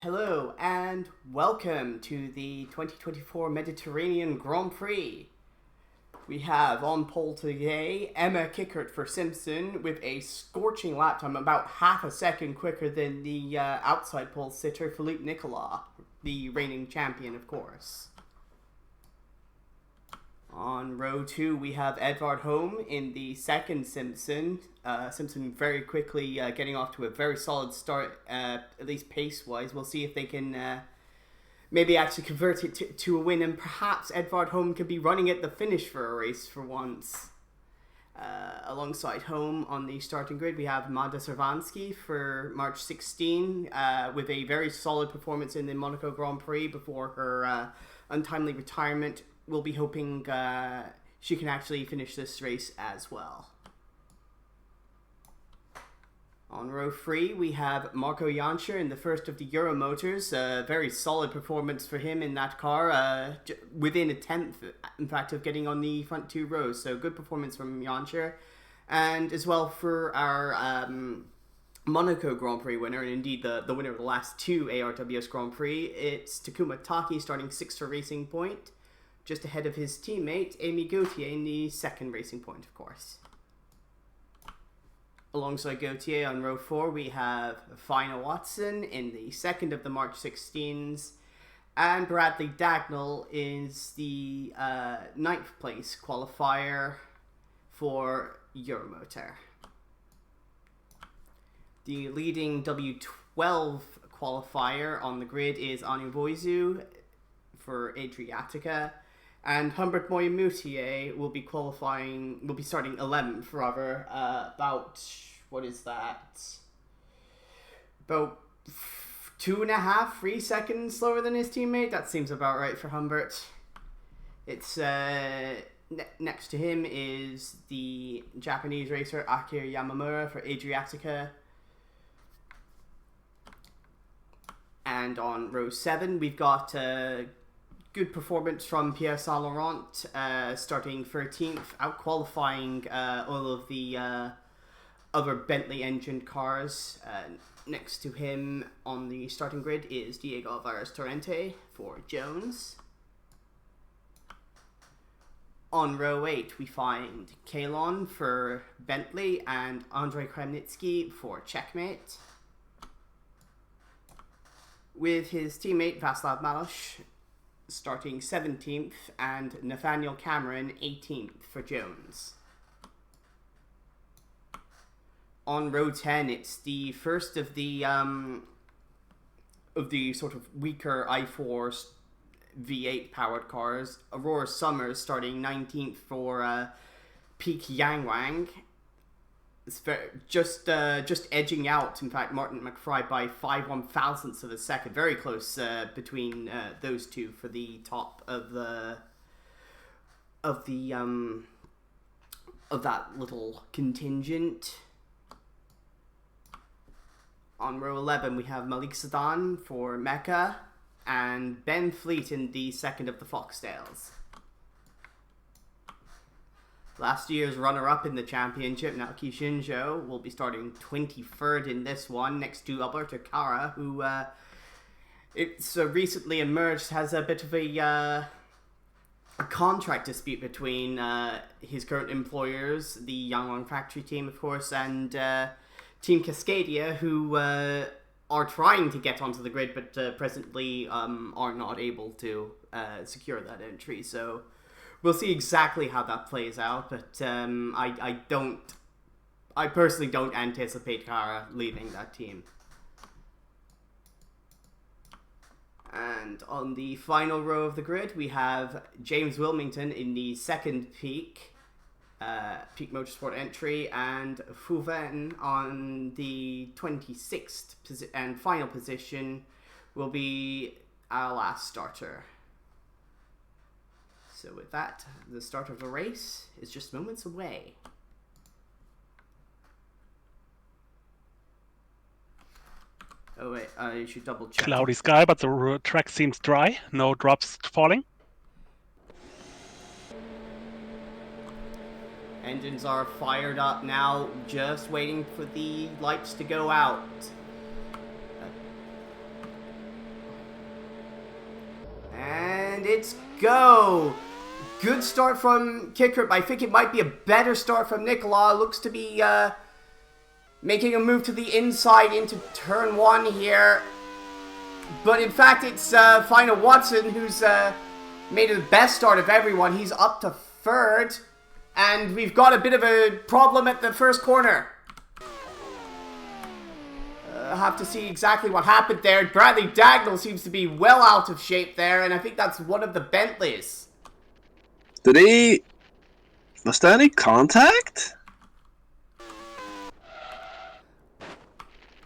Hello and welcome to the 2024 Mediterranean Grand Prix. We have on pole today Emma Kickert for Simpson with a scorching lap time, about half a second quicker than the outside pole sitter Philippe Nicolas, the reigning champion, of course. On row 2, we have Edvard Holm in the second Simpson. Simpson very quickly getting off to a very solid start, at least pace-wise. We'll see if they can maybe actually convert it to a win, and perhaps Edvard Holm could be running at the finish for a race for once. Alongside Holm on the starting grid, we have Mada Servansky for March 16, with a very solid performance in the Monaco Grand Prix before her untimely retirement. We'll be hoping she can actually finish this race as well. On row 3, we have Marco Janser in the first of the Euro Motors. Very solid performance for him in that car, within a tenth, in fact, of getting on the front two rows. So good performance from Janser. And as well for our Monaco Grand Prix winner, and indeed the winner of the last two ARWS Grand Prix, it's Takuma Taki starting 6th for Racing Point, just ahead of his teammate Amy Gauthier in the second Racing Point, of course. Alongside Gauthier on row 4, we have Fina Watson in the second of the March 16s, and Bradley Dagnall is the 9th place qualifier for Euromotor. The leading W12 qualifier on the grid is Anu Voizu for Adriatica, and Humbert Moyamutier will be starting 11th, rather, about 3 seconds slower than his teammate. That seems about right for Humbert. It's next to him is the Japanese racer Akira Yamamura for Adriatica. And on row 7, we've got good performance from Pierre Saint Laurent, starting 13th, out-qualifying all of the other Bentley-engined cars. Next to him on the starting grid is Diego Alvarez Torrente for Jones. On row 8, we find Klon for Bentley and Andrei Kremnitsky for Checkmate, with his teammate Václav Malos starting 17th and Nathaniel Cameron 18th for Jones. On row 10, it's the first of the sort of weaker i4 V8 powered cars. Aurora Summers starting 19th for Peak Yangwang. It's just edging out, in fact, Martin McFry by 5/1000ths of a second. Very close between those two for the top of that little contingent. On row 11, we have Malik Sedan for Mecca and Ben Fleet in the second of the Foxtails. Last year's runner-up in the championship, Naoki Shinjo, will be starting 23rd in this one, next to Alberto Cara, who it's recently emerged has a bit of a contract dispute between his current employers, the Yangwang factory team, of course, and Team Cascadia, who are trying to get onto the grid, but presently are not able to secure that entry. So we'll see exactly how that plays out, but I personally don't anticipate Cara leaving that team. And on the final row of the grid, we have James Wilmington in the second Peak Motorsport entry, and Fu Ven on the 26th and final position will be our last starter. So with that, the start of the race is just moments away. Oh wait, I should double check. Cloudy sky, but the track seems dry. No drops falling. Engines are fired up now, just waiting for the lights to go out. And it's go! Good start from Kickert, but I think it might be a better start from Nicola. Looks to be making a move to the inside into turn 1 here. But in fact, it's final Watson who's made the best start of everyone. He's up to 3rd. And we've got a bit of a problem at the first corner. Have to see exactly what happened there. Bradley Dagnall seems to be well out of shape there, and I think that's one of the Bentleys. Was there any contact?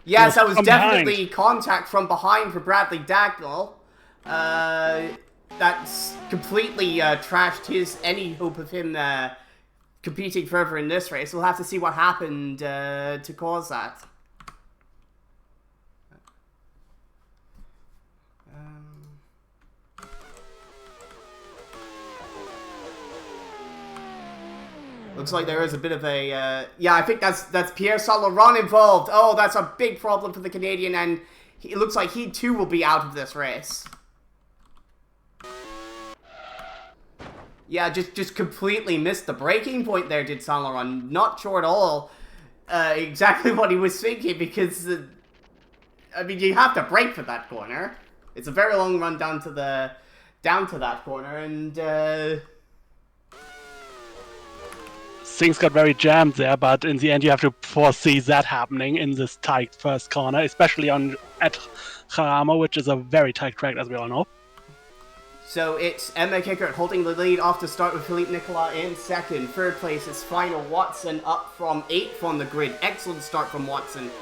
Yes, that was definitely contact from behind for Bradley Dagnall. That's completely trashed any hope of him competing further in this race. We'll have to see what happened to cause that. Looks like there is a bit of a, yeah, I think that's Pierre Saint-Laurent involved. Oh, that's a big problem for the Canadian, and it looks like he too will be out of this race. Yeah, just completely missed the braking point there, did Saint-Laurent. Not sure at all exactly what he was thinking, because, I mean, you have to brake for that corner. It's a very long run down to that corner, and, Things got very jammed there, but in the end you have to foresee that happening in this tight first corner, especially at Jarama, which is a very tight track, as we all know. So it's Emma Kickert holding the lead off to start with Philippe Nicolas in 2nd. 3rd place is final Watson up from 8th on the grid. Excellent start from Watson.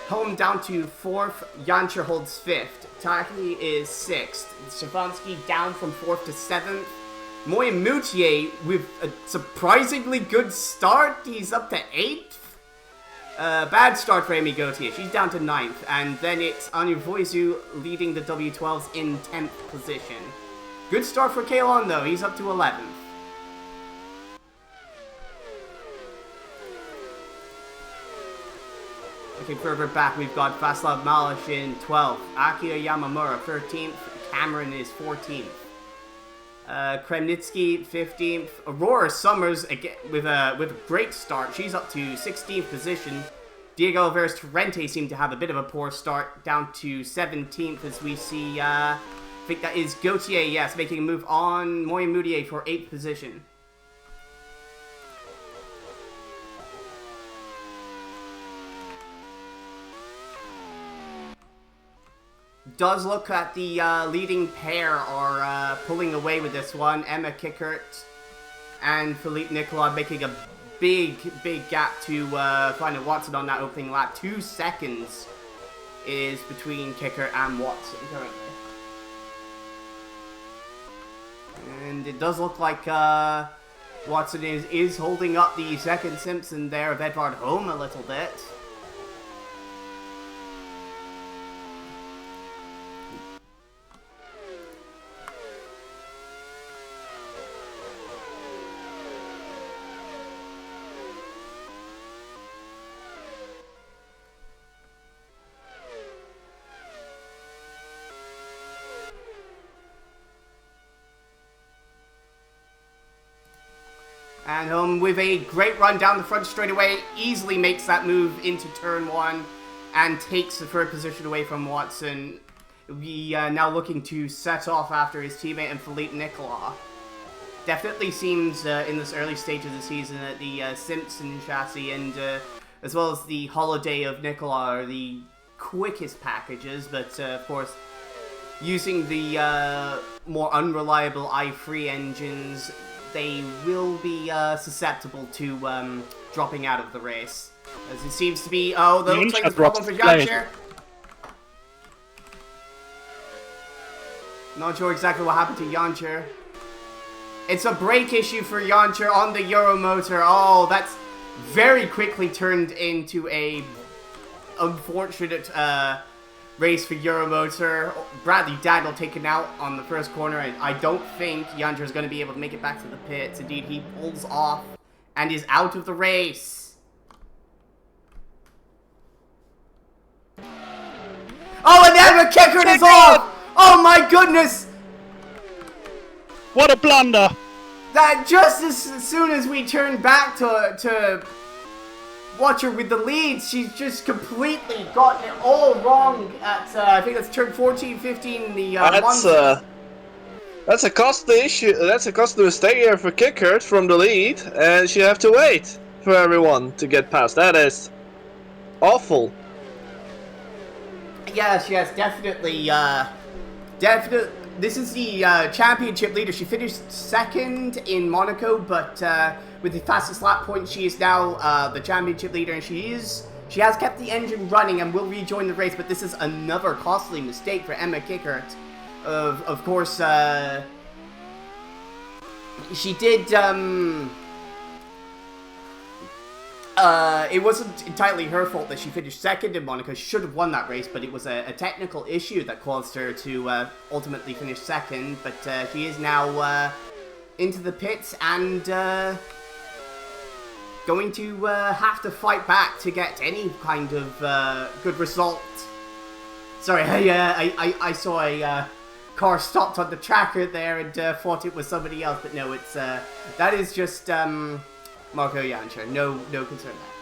Home down to 4th. Jancher holds 5th. Taki is 6th. Stefanski down from 4th to 7th. Moy Moutier with a surprisingly good start. He's up to 8th. Bad start for Amy Gauthier. She's down to 9th. And then it's Anu Voizu leading the W12s in 10th position. Good start for Kalon though. He's up to 11th. Looking further back, we've got Vaslav Malish in 12th. Akira Yamamura 13th. Cameron is 14th. Kremnitsky 15th. Aurora Summers again with a great start. She's up to 16th position. Diego Alvarez Torrente seemed to have a bit of a poor start, down to 17th as we see. I think that is Gauthier, yes, making a move on Moy Moutier for 8th position. Does look at the leading pair are pulling away with this one. Emma Kickert and Philippe Nicolas making a big gap to find Watson on that opening lap. 2 seconds is between Kickert and Watson currently. And it does look like Watson is holding up the second Simpson there of Edvard Home a little bit. And with a great run down the front straightaway, easily makes that move into turn 1 and takes the 3rd position away from Watson. We now looking to set off after his teammate and Philippe Nicolas. Definitely seems in this early stage of the season that the Simpson chassis and as well as the Holiday of Nicolas are the quickest packages, but of course using the more unreliable i3 engines, they will be susceptible to dropping out of the race. As it seems to be... Oh, that looks like a problem for Jancher. Not sure exactly what happened to Jancher. It's a brake issue for Jancher on the Euromotor. Oh, that's very quickly turned into a unfortunate race for Euromotor. Bradley Dagnall taken out on the first corner, and I don't think Jancher is going to be able to make it back to the pits. Indeed, he pulls off and is out of the race. Oh, and Emma Kickert is off! Oh my goodness! What a blunder! That just as soon as we turn back to watch her with the lead, she's just completely gotten it all wrong at, I think that's turn 14, 15, the That's a costly issue. That's a costly mistake here for Kickert from the lead, and she have to wait for everyone to get past. That is awful. Yes, definitely, this is the championship leader. She finished second in Monaco, but with the fastest lap point, she is now the championship leader, and she has kept the engine running and will rejoin the race. But this is another costly mistake for Emma Kickert. Of course, she did. It wasn't entirely her fault that she finished second in Monaco. She should have won that race, but it was a technical issue that caused her to ultimately finish second. But she is now into the pits and going to have to fight back to get any kind of good result. Sorry, I saw a car stopped on the tracker there and thought it was somebody else, but no, it's that is just Marco Jancher. No concern there.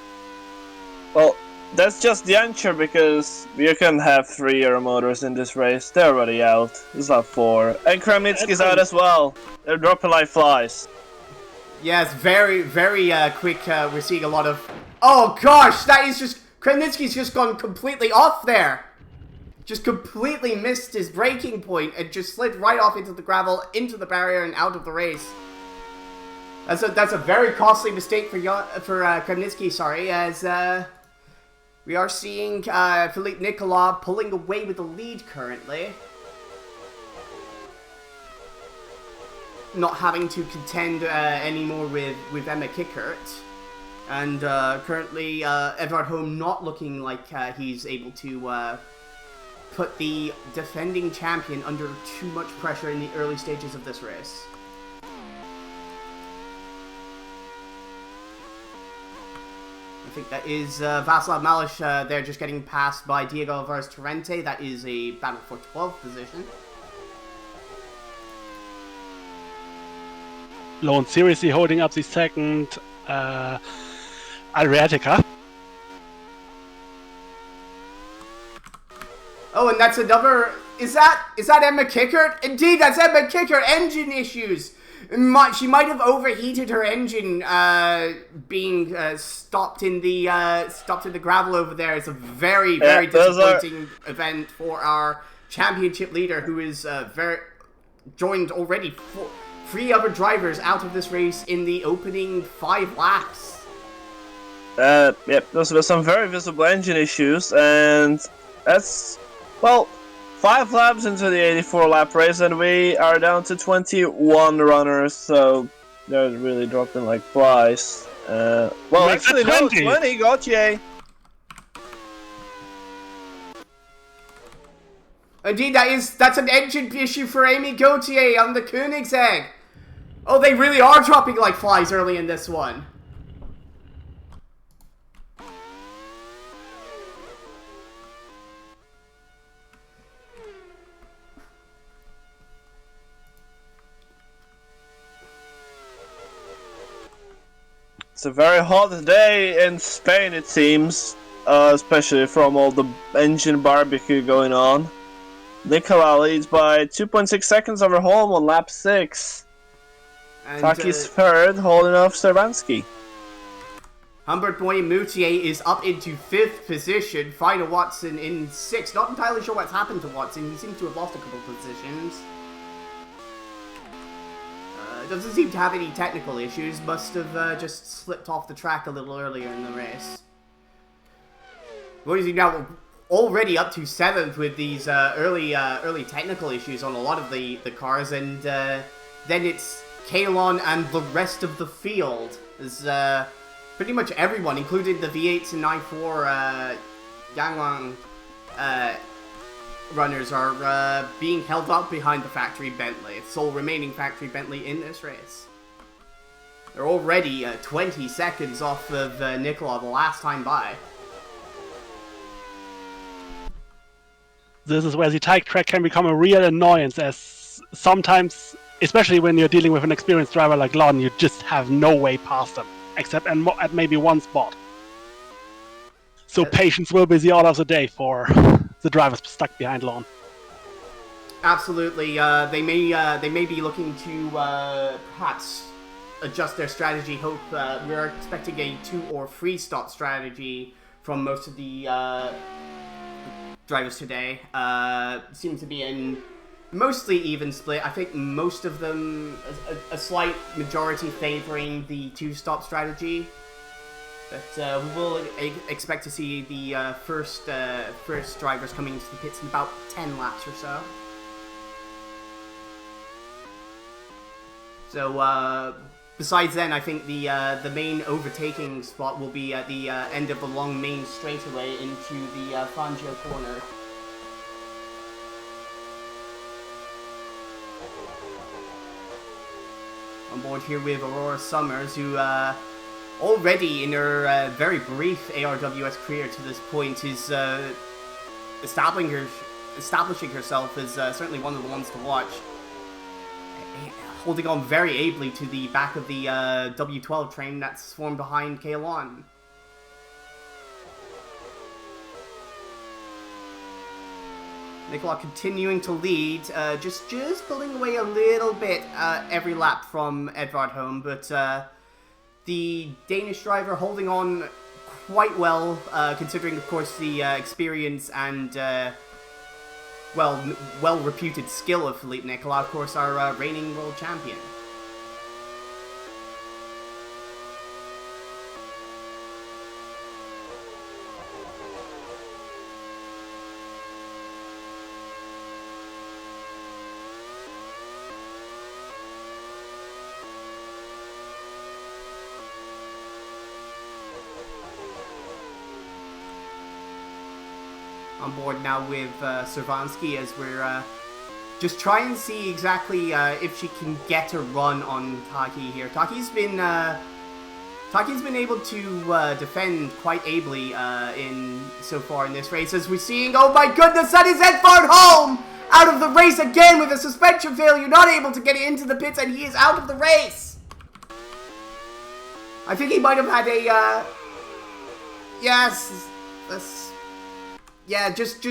Well, that's just Jancher because you can have 3 Euro motors in this race. They're already out. It's not 4. And Kramnitsky's out as well. They're dropping like flies. Yes, very quick. We're seeing a lot of... Oh gosh, that is just... Kramnitsky's just gone completely off there. Just completely missed his braking point and just slid right off into the gravel, into the barrier, and out of the race. That's a very costly mistake for Kramnitsky, sorry, as we are seeing Philippe Nicolas pulling away with the lead currently. Not having to contend anymore with Emma Kickert. And currently Edvard Holm not looking like he's able to put the defending champion under too much pressure in the early stages of this race. I think that is Václav Mališ there just getting passed by Diego Alvarez Torrente. That is a battle for 12th position. Lone seriously holding up the second. Adriatica. Oh, and that's another... Is that Emma Kickert? Indeed, that's Emma Kickert. Engine issues. She might have overheated her engine, being stopped in the gravel over there. It's a very disappointing event for our championship leader, who is joined already 3 other drivers out of this race in the opening 5 laps. Yep, those were some very visible engine issues, and that's, well, 5 laps into the 84 lap race, and we are down to 21 runners, so they're really dropping like flies. Well, actually, no, 20, Gauthier. Indeed, that's an engine issue for Amy Gauthier on the Koenigsegg. Oh, they really are dropping like flies early in this one. It's a very hot day in Spain, it seems, especially from all the engine barbecue going on. Nicola leads by 2.6 seconds over Holm on lap 6. And Taki's third, holding off Servansky. Humbert Moutier is up into 5th position. Final Watson in 6th. Not entirely sure what's happened to Watson. He seems to have lost a couple of positions. Doesn't seem to have any technical issues. Must have just slipped off the track a little earlier in the race. What is he now? Already up to 7th with these early technical issues on a lot of the cars, and then it's Kalon and the rest of the field. Is pretty much everyone, including the V8s and 9.4 Yangwang runners, are being held up behind the factory Bentley, sole remaining factory Bentley in this race. They're already 20 seconds off of Nicola the last time by. This is where the tight track can become a real annoyance, as sometimes especially when you're dealing with an experienced driver like Klon, you just have no way past them, except at maybe one spot. So patience will be the order of the day for the drivers stuck behind Klon. Absolutely. They may be looking to perhaps adjust their strategy. Hope we're expecting a 2 or 3 stop strategy from most of the drivers today. Seems to be in mostly even split. I think most of them a slight majority favoring the 2 stop strategy. But we will expect to see the first drivers coming into the pits in about 10 laps or so. So besides then, I think the main overtaking spot will be at the end of the long main straightaway into the Fangio corner. On board here with Aurora Summers, who already in her very brief ARWS career to this point is establishing herself as certainly one of the ones to watch. Holding on very ably to the back of the W12 train that's formed behind Klon. Nicola continuing to lead, just pulling away a little bit every lap from Edvard Holm, but the Danish driver holding on quite well, considering, of course, the experience and well-reputed skill of Philippe Nicola, of course, our reigning world champion. On board now with Servansky as we're just trying to see exactly if she can get a run on Taki here. Taki's been able to defend quite ably so far in this race, as we're seeing. Oh my goodness, that is Edvard Holm out of the race again with a suspension failure, not able to get into the pits, and he is out of the race. I think he might have had a just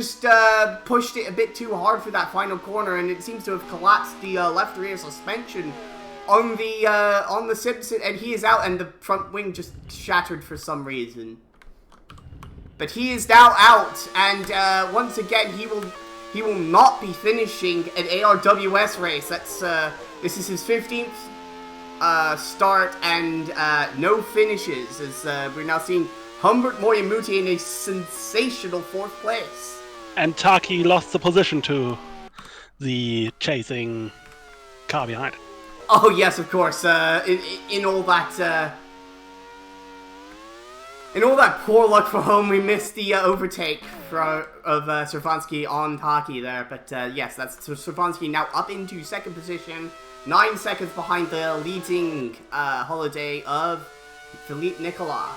pushed it a bit too hard for that final corner, and it seems to have collapsed the left rear suspension on the Simpson, and he is out, and the front wing just shattered for some reason. But he is now out, and once again he will not be finishing an ARWS race. That's this is his 15th start, and no finishes, as we're now seeing Humbert Moyamuti in a sensational 4th place. And Taki lost the position to the chasing car behind. Oh yes, of course. In all that poor luck for home, we missed the overtake of Servansky on Taki there. But yes, that's Servansky now up into 2nd position, 9 seconds behind the leading holiday of Philippe Nicola.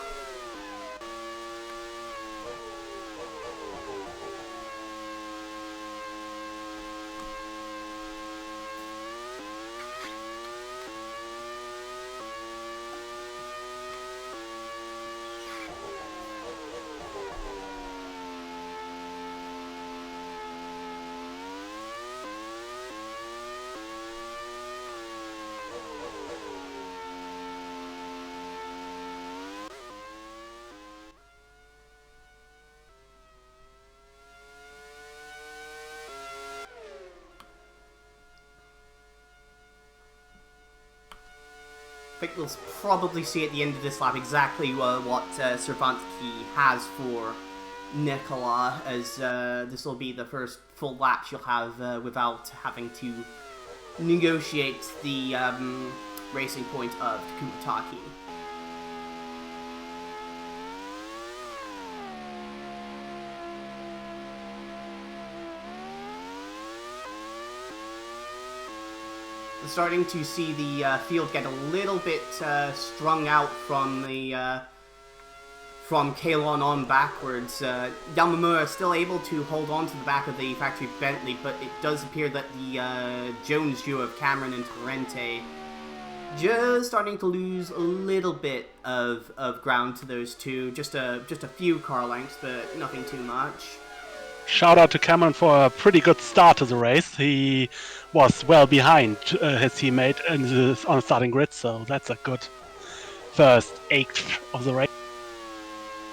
I think we'll probably see at the end of this lap exactly what Servansky has for Nicola, as this will be the first full lap she'll have without having to negotiate the racing point of Takuma Taki. Starting to see the field get a little bit strung out from the from Klon on backwards. Yamamura is still able to hold on to the back of the factory Bentley, but it does appear that the Jones duo of Cameron and Torrente just starting to lose a little bit of ground to those two. Just a few car lengths, but nothing too much. Shout out to Cameron for a pretty good start to the race. He was well behind his teammate on the starting grid, so that's a good first eighth of the race.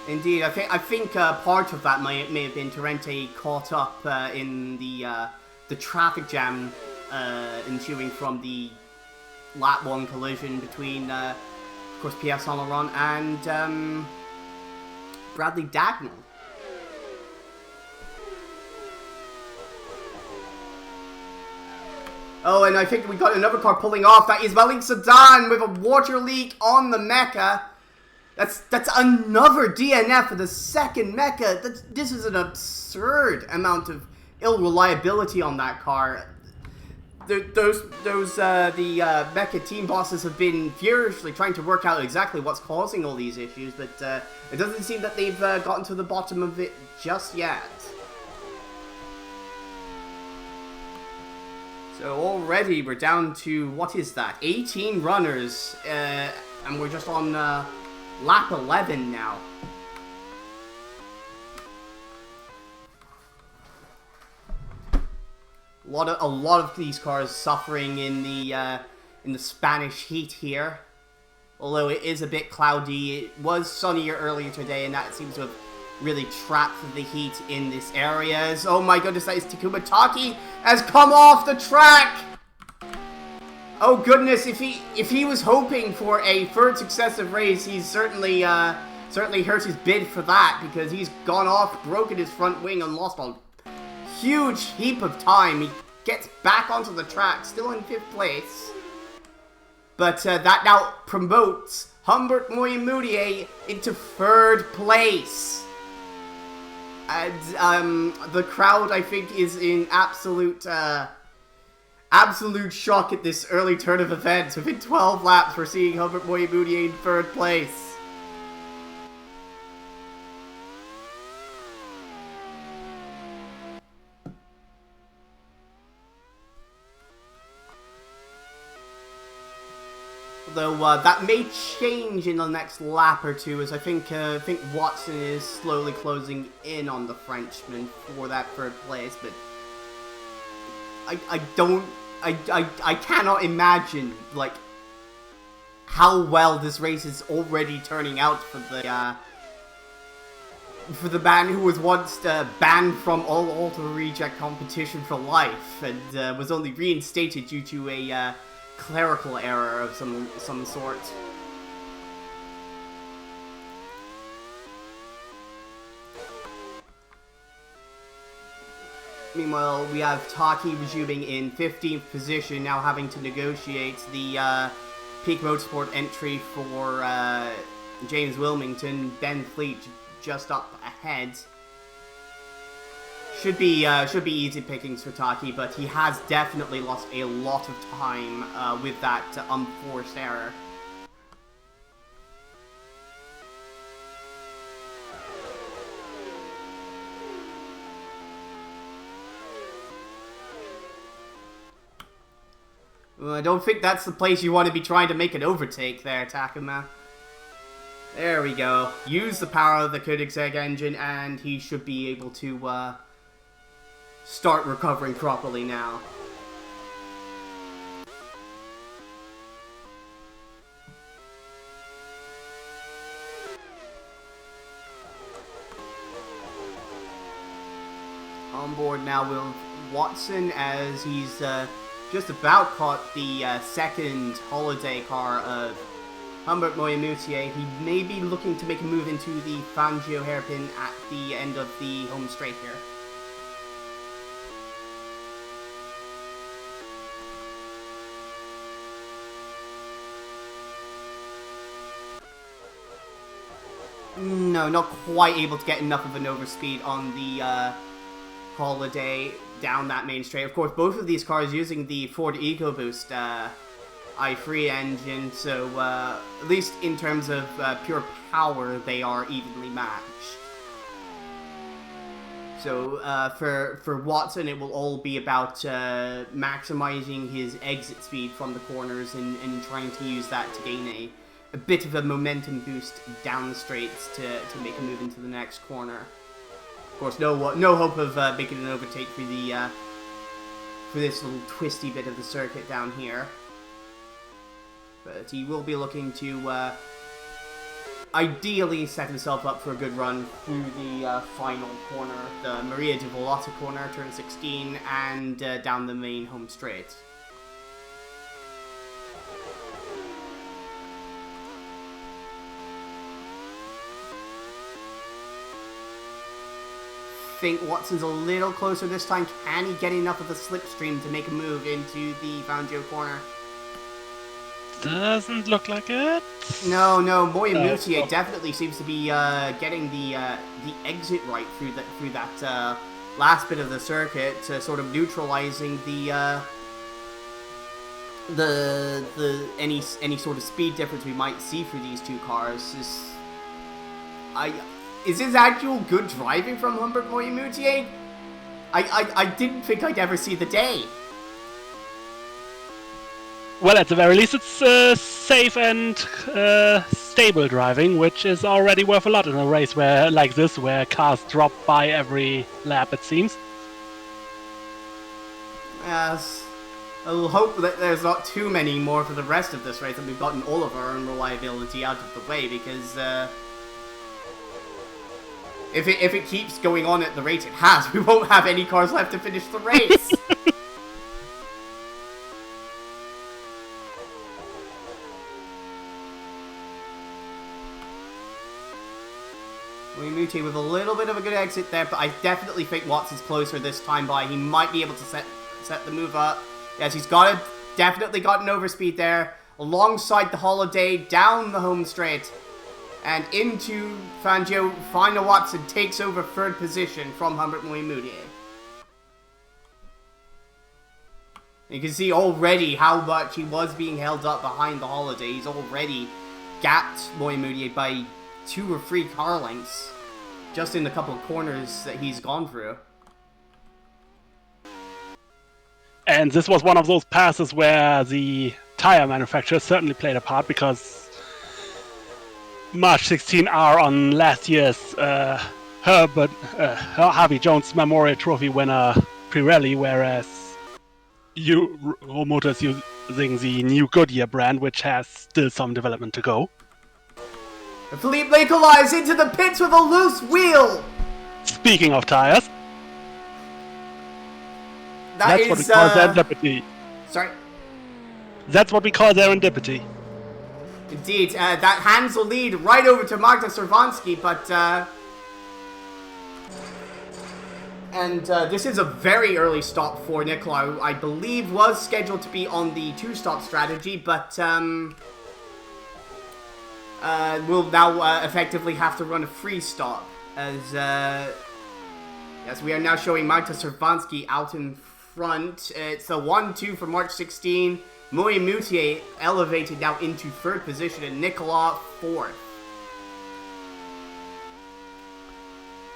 Indeed, I think part of that may have been Torrente caught up in the traffic jam ensuing from the lap 1 collision between, of course, Pierre Saint-Laurent and Bradley Dagnall. Oh, and I think we got another car pulling off. That is Malik Sedan with a water leak on the mecha. That's another DNF for the second mecha. This is an absurd amount of ill reliability on that car. The mecha team bosses have been furiously trying to work out exactly what's causing all these issues, but it doesn't seem that they've gotten to the bottom of it just yet. So already we're down to, what is that, 18 runners, and we're just on lap 11 now. A lot of these cars suffering in the Spanish heat here. Although it is a bit cloudy, it was sunnier earlier today, and that seems to have really trapped the heat in this area. Oh my goodness, that is Takuma Taki has come off the track. Oh goodness, if he was hoping for a third successive race, he's certainly hurt his bid for that, because he's gone off, broken his front wing, and lost a huge heap of time. He gets back onto the track, still in 5th place. But that now promotes Humbert Moyamutier into 3rd place. And the crowd, I think, is in absolute shock at this early turn of events. Within 12 laps, we're seeing Humbert Moyamutier in 3rd place. Though that may change in the next lap or two, as I think Watson is slowly closing in on the Frenchman for that 3rd place. But I cannot imagine like how well this race is already turning out for the man who was once banned from all auto reject competition for life and was only reinstated due to a clerical error of some sort. Meanwhile, we have Taki resuming in 15th position, now having to negotiate the Peak Motorsport entry for James Wilmington. Ben Fleet just up ahead. Should be easy pickings for Taki, but he has definitely lost a lot of time with that unforced error. Well, I don't think that's the place you want to be trying to make an overtake there, Takuma. There we go. Use the power of the Koenigsegg engine, and he should be able to start recovering properly now. On board now with Watson, as he's just about caught the second holiday car of Humbert Moyamutier. He may be looking to make a move into the Fangio hairpin at the end of the home straight here. No, not quite able to get enough of an overspeed on the holiday down that main straight. Of course, both of these cars using the Ford EcoBoost i3 engine, so at least in terms of pure power, they are evenly matched. So for Watson, it will all be about maximizing his exit speed from the corners and trying to use that to gain a bit of a momentum boost down the straights to make a move into the next corner. Of course, no hope of making an overtake for this little twisty bit of the circuit down here. But he will be looking to ideally set himself up for a good run through the final corner, the Maria de Vallota corner, turn 16, and down the main home straight. Think Watson's a little closer this time. Can he get enough of the slipstream to make a move into the Fangio corner? Doesn't look like it. No, Moya definitely seems to be getting the exit right through that last bit of the circuit, sort of neutralizing any sort of speed difference we might see for these two cars. Is this actual good driving from Humbert Moya? I didn't think I'd ever see the day. Well, at the very least, it's safe and stable driving, which is already worth a lot in a race like this, where cars drop by every lap, it seems. Yes. I'll hope that there's not too many more for the rest of this race, and we've gotten all of our own reliability out of the way, because if it keeps going on at the rate it has, we won't have any cars left to finish the race. Mute with a little bit of a good exit there, but I definitely think Watson's closer this time by. He might be able to set the move up. Yes, he's definitely got an overspeed there. Alongside the Holiday, down the home straight. And into Fangio. Final Watson takes over third position from Humbert Moya. You can see already how much he was being held up behind the Holiday. He's already gapped Moya by 2 or 3 car lengths just in the couple of corners that he's gone through. And this was one of those passes where the tire manufacturer certainly played a part, because March 16R on last year's Harvey Jones Memorial Trophy winner Pirelli, whereas Motors using the new Goodyear brand, which has still some development to go. Philippe Nicolai is into the pits with a loose wheel! Speaking of tires, that's what we call serendipity. Sorry? That's what we call serendipity. Indeed, that hands the lead right over to Magda Cervanski, but this is a very early stop for Nicolai. I believe was scheduled to be on the 2-stop strategy, but we'll now effectively have to run a free stop, as we are now showing Magda Cervanski out in front. It's a 1-2 for March 16. Moya elevated now into third position, and Nicolas fourth.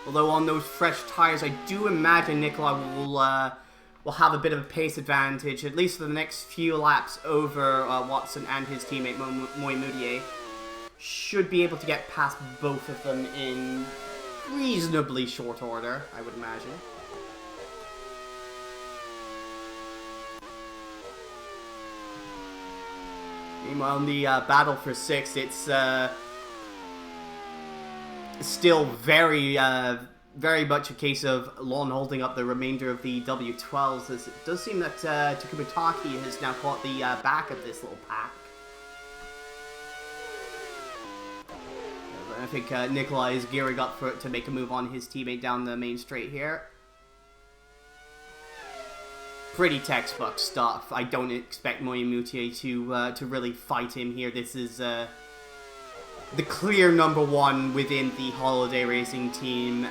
Although on those fresh tires, I do imagine Nicolas will have a bit of a pace advantage, at least for the next few laps over Watson and his teammate Moya. Should be able to get past both of them in reasonably short order, I would imagine. Meanwhile, in the battle for 6th, it's still very much a case of Lon holding up the remainder of the W12s, as it does seem that Takuma Taki has now caught the back of this little pack. I think Nicolai is gearing up to make a move on his teammate down the main straight here. Pretty textbook stuff. I don't expect Moya to really fight him here. This is the clear number 1 within the Holiday Racing team,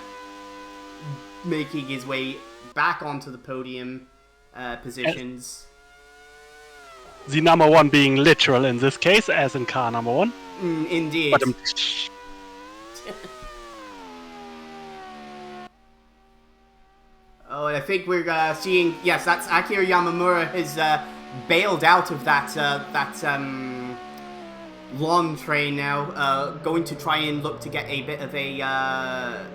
making his way back onto the podium positions. The number one being literal in this case, as in car number one. Indeed. But oh, and I think we're seeing. Yes, that's Akira Yamamura is bailed out of that lawn train now, going to try and look to get a bit of a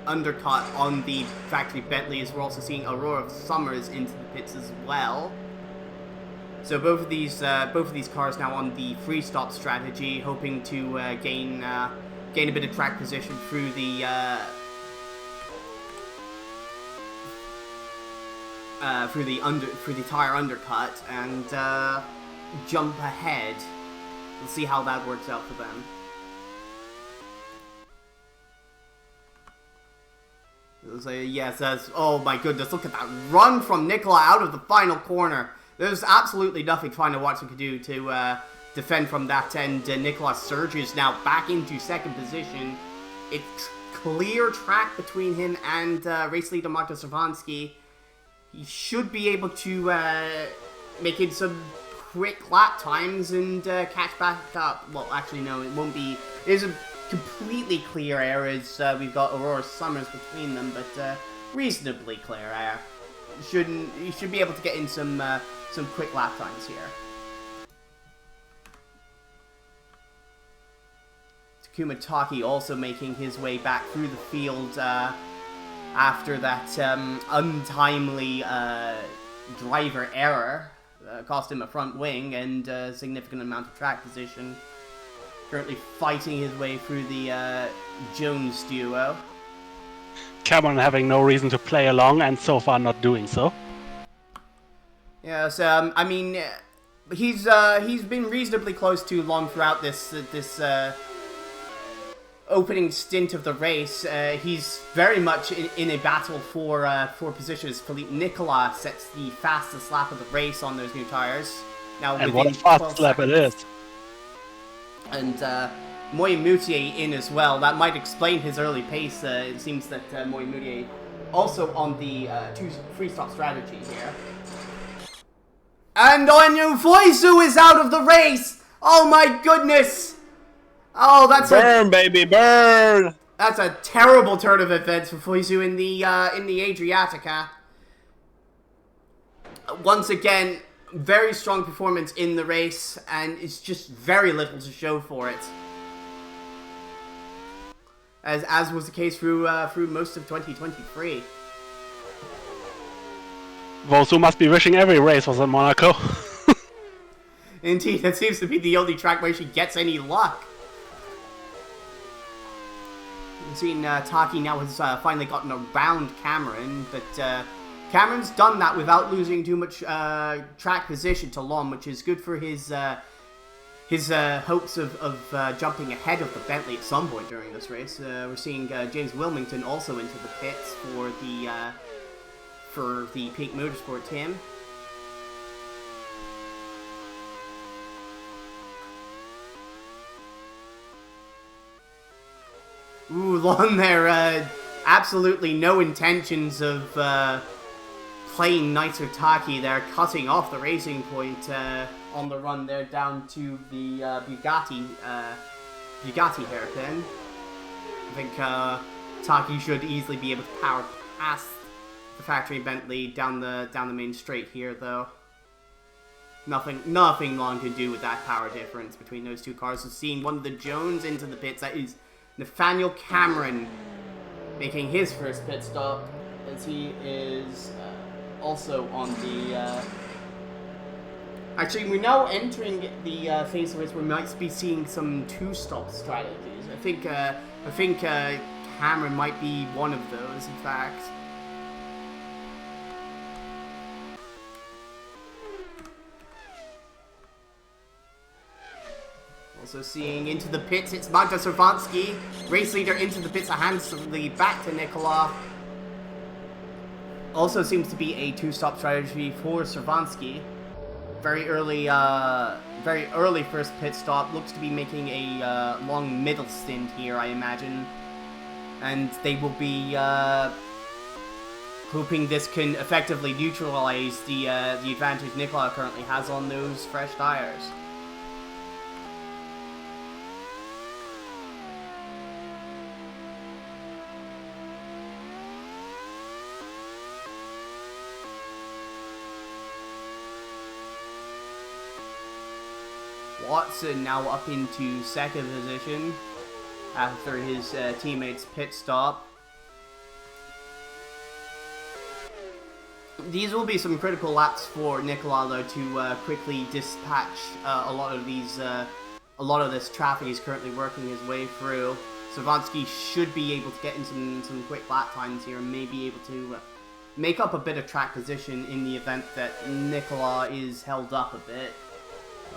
undercut on the factory Bentley, as we're also seeing Aurora Summers into the pits as well. So both of these cars now on the free stop strategy, hoping to gain a bit of track position through the tire undercut and jump ahead. We'll see how that works out for them. Yes, oh my goodness, look at that run from Nicola out of the final corner. There's absolutely nothing Final Watson could do to defend from that end. Nicola surges now back into second position. It's clear track between him and race leader Marta Savansky. He should be able to make it some quick lap times and catch back up. Well, actually, no, it won't be. There's a completely clear air as we've got Aurora Summers between them, but reasonably clear air. You should be able to get in some quick lap times here. Takuma Taki also making his way back through the field after that untimely driver error. Cost him a front wing and a significant amount of track position. Currently fighting his way through the Jones duo. Cameron having no reason to play along and so far not doing so. Yes, I mean, he's been reasonably close to Lon throughout this opening stint of the race. He's very much in a battle for positions. Philippe Nicolas sets the fastest lap of the race on those new tires. Now, and what a fast lap it is. And Moy Moutier in as well. That might explain his early pace. It seems that Moy Moutier also on the two free stop strategy here. And Onyu Foisu is out of the race! Oh my goodness! Oh, that's burn, baby, burn! That's a terrible turn of events for Foisu in the Adriatica. Once again, very strong performance in the race, and it's just very little to show for it. As was the case through most of 2023. Vosu must be wishing every race was in Monaco. Indeed, that seems to be the only track where she gets any luck. We've seen Taki now has finally gotten around Cameron, but Cameron's done that without losing too much track position to Lom, which is good for his hopes of jumping ahead of the Bentley at some point during this race. We're seeing James Wilmington also into the pits for the Peak Motorsport team. Ooh, Lon there, absolutely no intentions of playing nicer Taki there, cutting off the racing point on the run there down to the Bugatti hairpin. I think Taki should easily be able to power past the factory Bentley down the main straight here, though. Nothing Lon can do with that power difference between those two cars. So seeing one of the Jones into the pits, that is Nathaniel Cameron making his first pit stop, as he is also on the... Actually, we're now entering the phase of race where we might be seeing some two-stop strategies. I think Cameron might be one of those, in fact. Also seeing into the pits, it's Magda Servansky, race leader into the pits, hands the lead back to Nicola. Also seems to be a two-stop strategy for Servansky. Very early first pit stop. Looks to be making a long middle stint here, I imagine. And they will be hoping this can effectively neutralize the advantage Nicola currently has on those fresh tires. Watson now up into second position after his teammate's pit stop. These will be some critical laps for Nicola though to quickly dispatch a lot of this traffic he's currently working his way through. Savansky should be able to get in some quick lap times here and may be able to make up a bit of track position in the event that Nicola is held up a bit.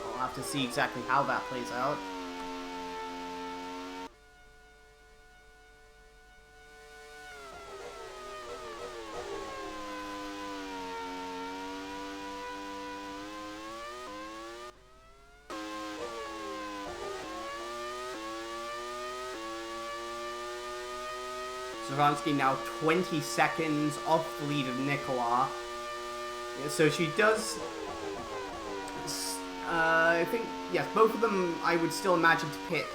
We'll have to see exactly how that plays out. Zavansky now 20 seconds off the lead of Nicola. Yeah, so she does... I think, yes, both of them I would still imagine to pit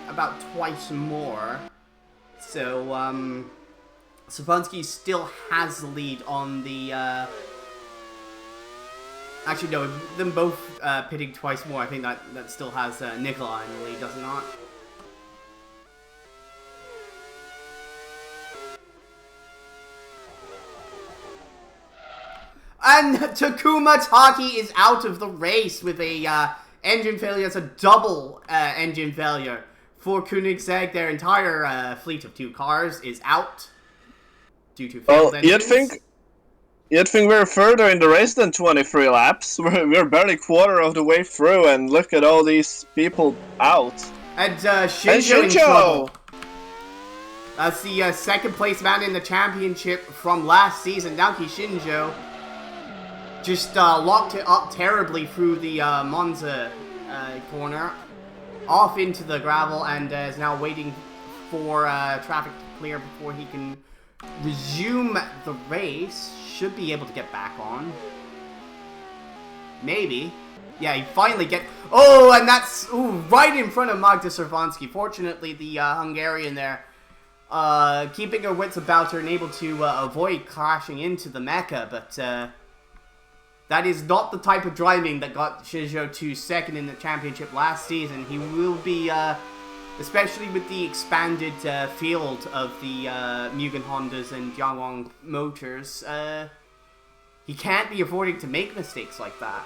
about twice more. So, Savansky still has the lead on the, actually no, them both pitting twice more, I think that still has Nicola in the lead, does it not? And Takuma Taki is out of the race with a engine failure. It's a double engine failure for Koenigsegg. Their entire fleet of 2 cars is out due to failed engines. You'd think we're further in the race than 23 laps. We're barely quarter of the way through, and look at all these people out. And Shinjo in trouble. That's the second place man in the championship from last season, Naoki Shinjo. Just locked it up terribly through the Monza corner, off into the gravel, and is now waiting for traffic to clear before he can resume the race. Should be able to get back on. Maybe. Yeah, he finally get... Oh, and that's right in front of Magda Srvanski. Fortunately, the Hungarian there, keeping her wits about her and able to avoid crashing into the Mecha, but... that is not the type of driving that got Shinjo to second in the championship last season. He will be, especially with the expanded field of the Mugen Hondas and Jiangwang Motors, he can't be affording to make mistakes like that.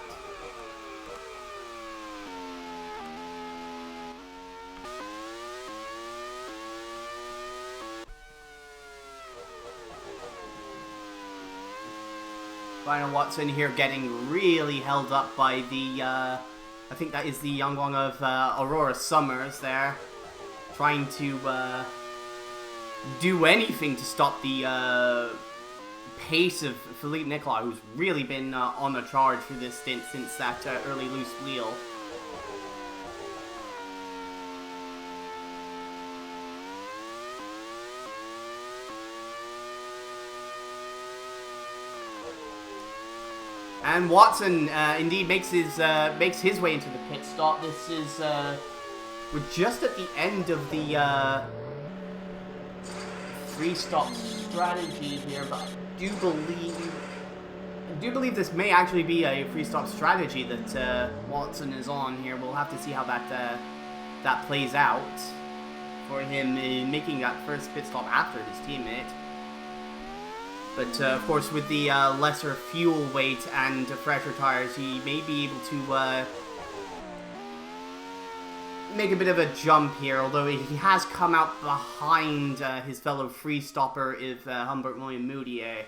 Final Watson here getting really held up by the, I think that is the Yangwang of Aurora Summers there. Trying to do anything to stop the pace of Philippe Nicola, who's really been on the charge for this stint since that early loose wheel. And Watson indeed makes his way into the pit stop. This is we're just at the end of the 3-stop strategy here, but I do believe this may actually be a 3-stop strategy that Watson is on here. We'll have to see how that plays out for him in making that first pit stop after his teammate. But, of course, with the lesser fuel weight and fresher tires, he may be able to make a bit of a jump here, although he has come out behind his fellow free-stopper, Humbert William Moutier.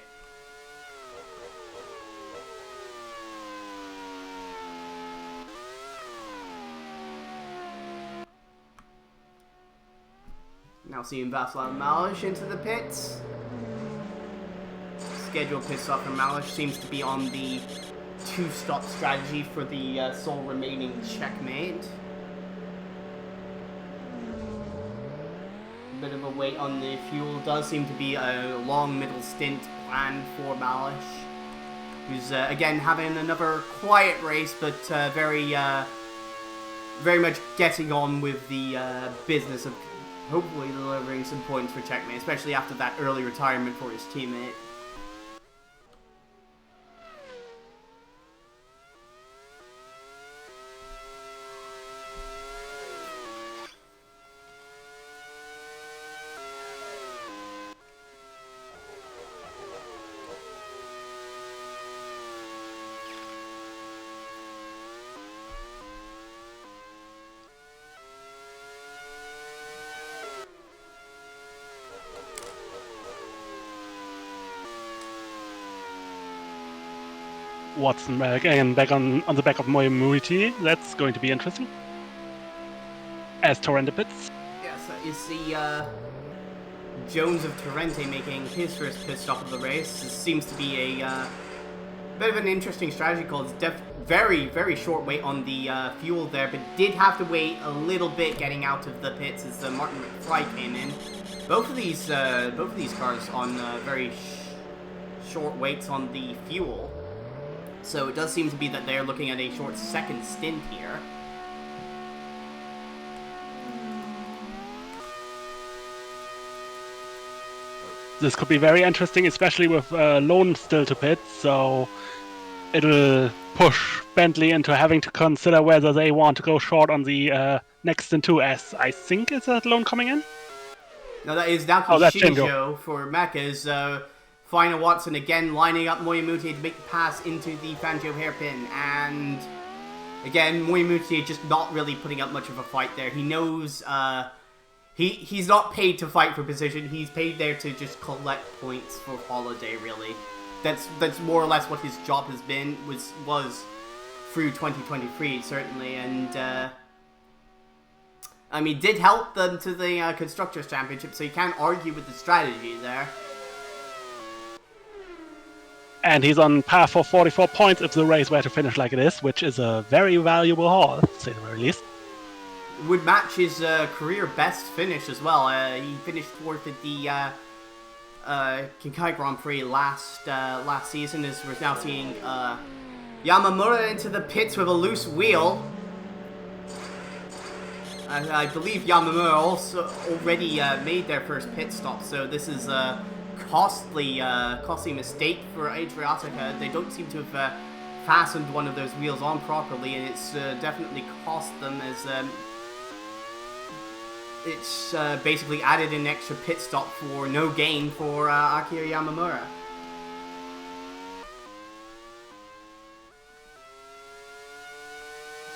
Now seeing Václav Malish into the pits. Scheduled pit stop for Malish seems to be on the 2-stop strategy for the sole remaining checkmate. A bit of a wait on the fuel. Does seem to be a long middle stint and for Malish, who's again having another quiet race, but very much getting on with the business of hopefully delivering some points for Checkmate, especially after that early retirement for his teammate. Watson again back on the back of Moyamuriti. That's going to be interesting. As Torrente pits. Yes, you see Jones of Torrente making his first pit stop of the race. This seems to be a bit of an interesting strategy call. It's very, very short wait on the fuel there, but did have to wait a little bit getting out of the pits as Martin McFly came in. Both of these cars on very short waits on the fuel. So it does seem to be that they're looking at a short second stint here. This could be very interesting, especially with Lone still to pit, so it'll push Bentley into having to consider whether they want to go short on the next stint 2S. I think it's that Lone coming in? No, that is Naoki Shinjo for Mechas. Final Watson again lining up Moyamuti to make the pass into the Fangio hairpin, and again Moyamuti just not really putting up much of a fight there. He knows he's not paid to fight for position. He's paid there to just collect points for Holiday. Really, that's more or less what his job has been was through 2023 certainly, and I mean did help them to the Constructors Championship, so you can't argue with the strategy there. And he's on par for 44 points if the race were to finish like it is, which is a very valuable haul, to say the very least. Would match his career best finish as well. He finished fourth at the Kinkai Grand Prix last season, as we're now seeing Yamamura into the pits with a loose wheel. I believe Yamamura also already made their first pit stop, so this is costly mistake for Adriatica. They don't seem to have fastened one of those wheels on properly, and it's definitely cost them as it's basically added an extra pit stop for no gain for Akira Yamamura.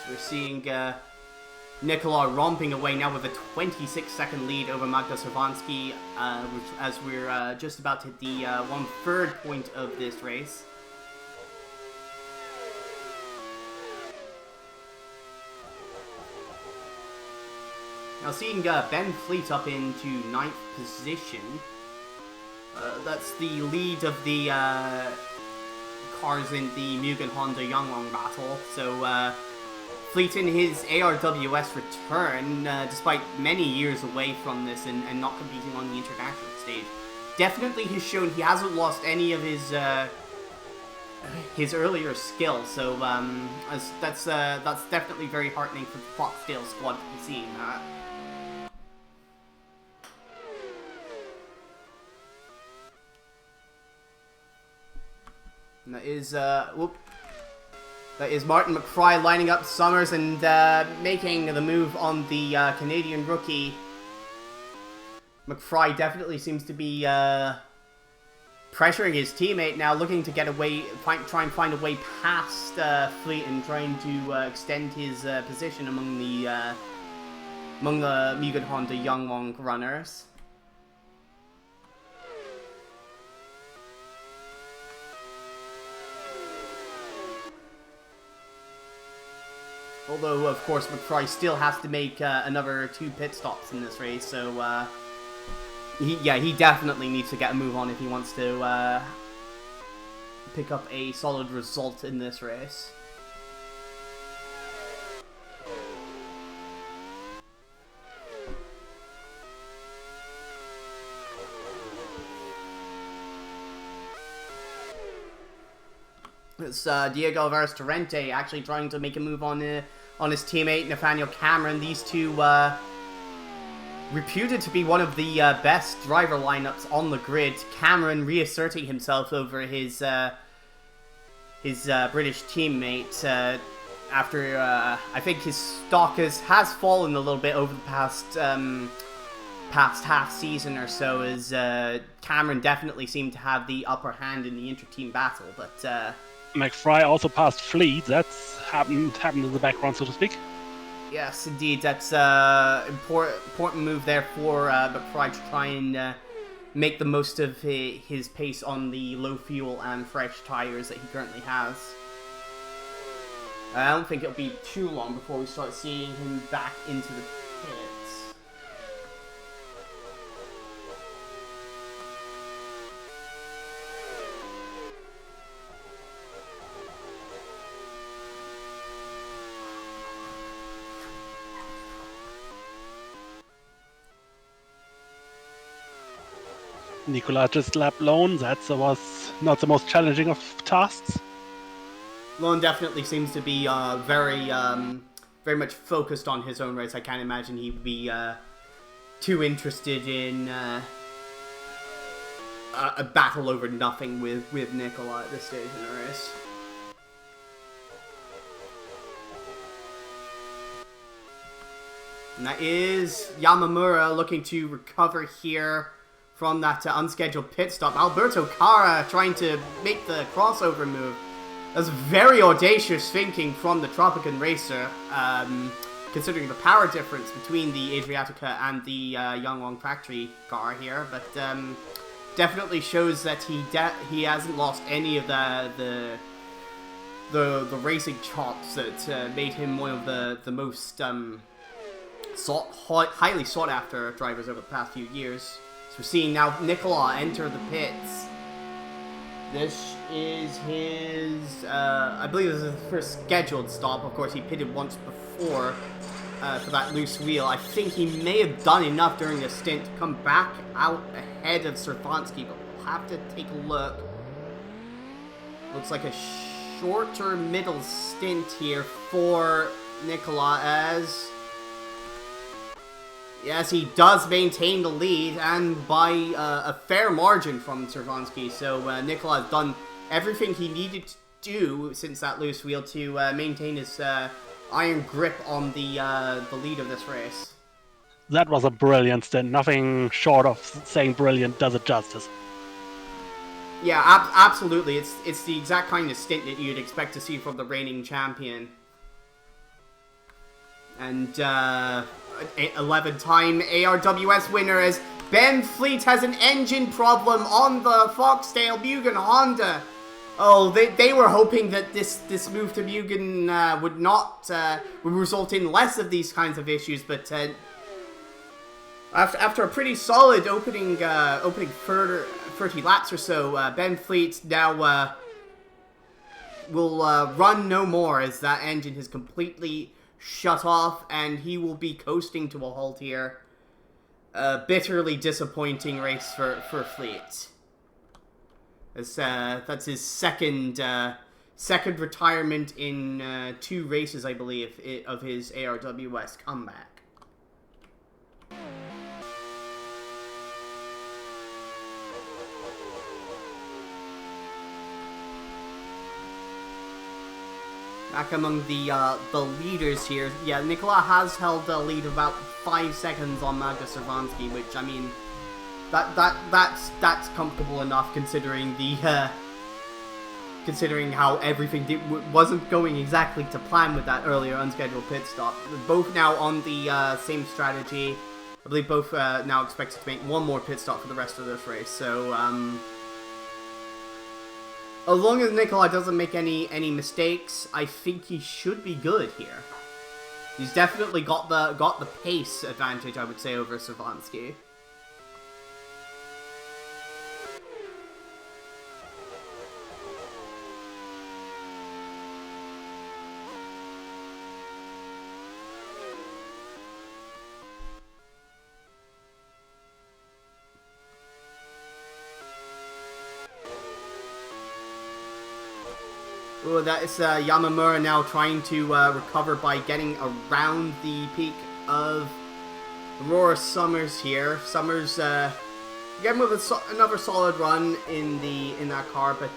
So we're seeing Nicola romping away now with a 26-second lead over Magda Savansky, as we're just about to hit the 1/3 point of this race. Now seeing Ben Fleet up into 9th position, that's the lead of the cars in the Mugen Honda Yangwang battle, so Fleet in his ARWS return, despite many years away from this and not competing on the international stage, definitely has shown he hasn't lost any of his earlier skills. So that's definitely very heartening for the Foxtail squad to be seeing that. And that is Martin McFly lining up Summers and making the move on the Canadian rookie. McFly definitely seems to be pressuring his teammate now, looking to get away, try and find a way past Fleet and trying to extend his position among the Mugen Honda Yangwang runners. Although, of course, McFry still has to make another 2 pit stops in this race, so he definitely needs to get a move on if he wants to pick up a solid result in this race. It's Diego Alvarez Torrente actually trying to make a move on his teammate Nathaniel Cameron. These two reputed to be one of the best driver lineups on the grid. Cameron reasserting himself over his British teammate after I think his stock has fallen a little bit over the past half season or so, as Cameron definitely seemed to have the upper hand in the inter-team battle, but McFry also passed Fleet. That's happened in the background, so to speak. yes, indeed, that's important move there for McFry to try and make the most of his pace on the low fuel and fresh tires that he currently has. I don't think it'll be too long before we start seeing him back into the pits. Nicola just lapped Lone. That was not the most challenging of tasks. Lone definitely seems to be very much focused on his own race. I can't imagine he'd be too interested in a battle over nothing with Nicola at this stage in the race. And that is Yamamura looking to recover here from that unscheduled pit stop. Alberto Cara trying to make the crossover move. That's very audacious thinking from the Tropican racer, considering the power difference between the Adriatica and the Yangwang factory car here. But definitely shows that he hasn't lost any of the racing chops that made him one of the most highly sought after drivers over the past few years. So we're seeing now Nicola enter the pits. This is his, I believe this is his first scheduled stop. Of course, he pitted once before for that loose wheel. I think he may have done enough during the stint to come back out ahead of Servansky, but we'll have to take a look. Looks like a shorter middle stint here for Nicola, as yes, he does maintain the lead, and by a fair margin from Servansky. So Nicola has done everything he needed to do since that loose wheel to maintain his iron grip on the lead of this race. That was a brilliant stint. Nothing short of saying brilliant does it justice. Yeah, absolutely. It's the exact kind of stint that you'd expect to see from the reigning champion. And 11-time ARWS winner, as Ben Fleet has an engine problem on the Foxtail Mugen Honda. Oh, they were hoping that this move to Mugen would result in less of these kinds of issues, but after a pretty solid opening 30 laps or so, Ben Fleet now will run no more, as that engine has completely shut off, and he will be coasting to a halt here. Bitterly disappointing race for Fleet. That's his second retirement in 2 races, I believe, of his ARWS comeback. Back among the leaders here, yeah, Nicola has held a lead of about 5 seconds on Magda Servansky, which, I mean, that's comfortable enough considering considering how everything wasn't going exactly to plan with that earlier unscheduled pit stop. Both now on the same strategy. I believe both now expected to make one more pit stop for the rest of this race. So as long as Nicola doesn't make any mistakes, I think he should be good here. He's definitely got the pace advantage, I would say, over Servansky. Oh, that is Yamamura now trying to recover by getting around the peak of Aurora Summers here. Summers again with another solid run in that car, but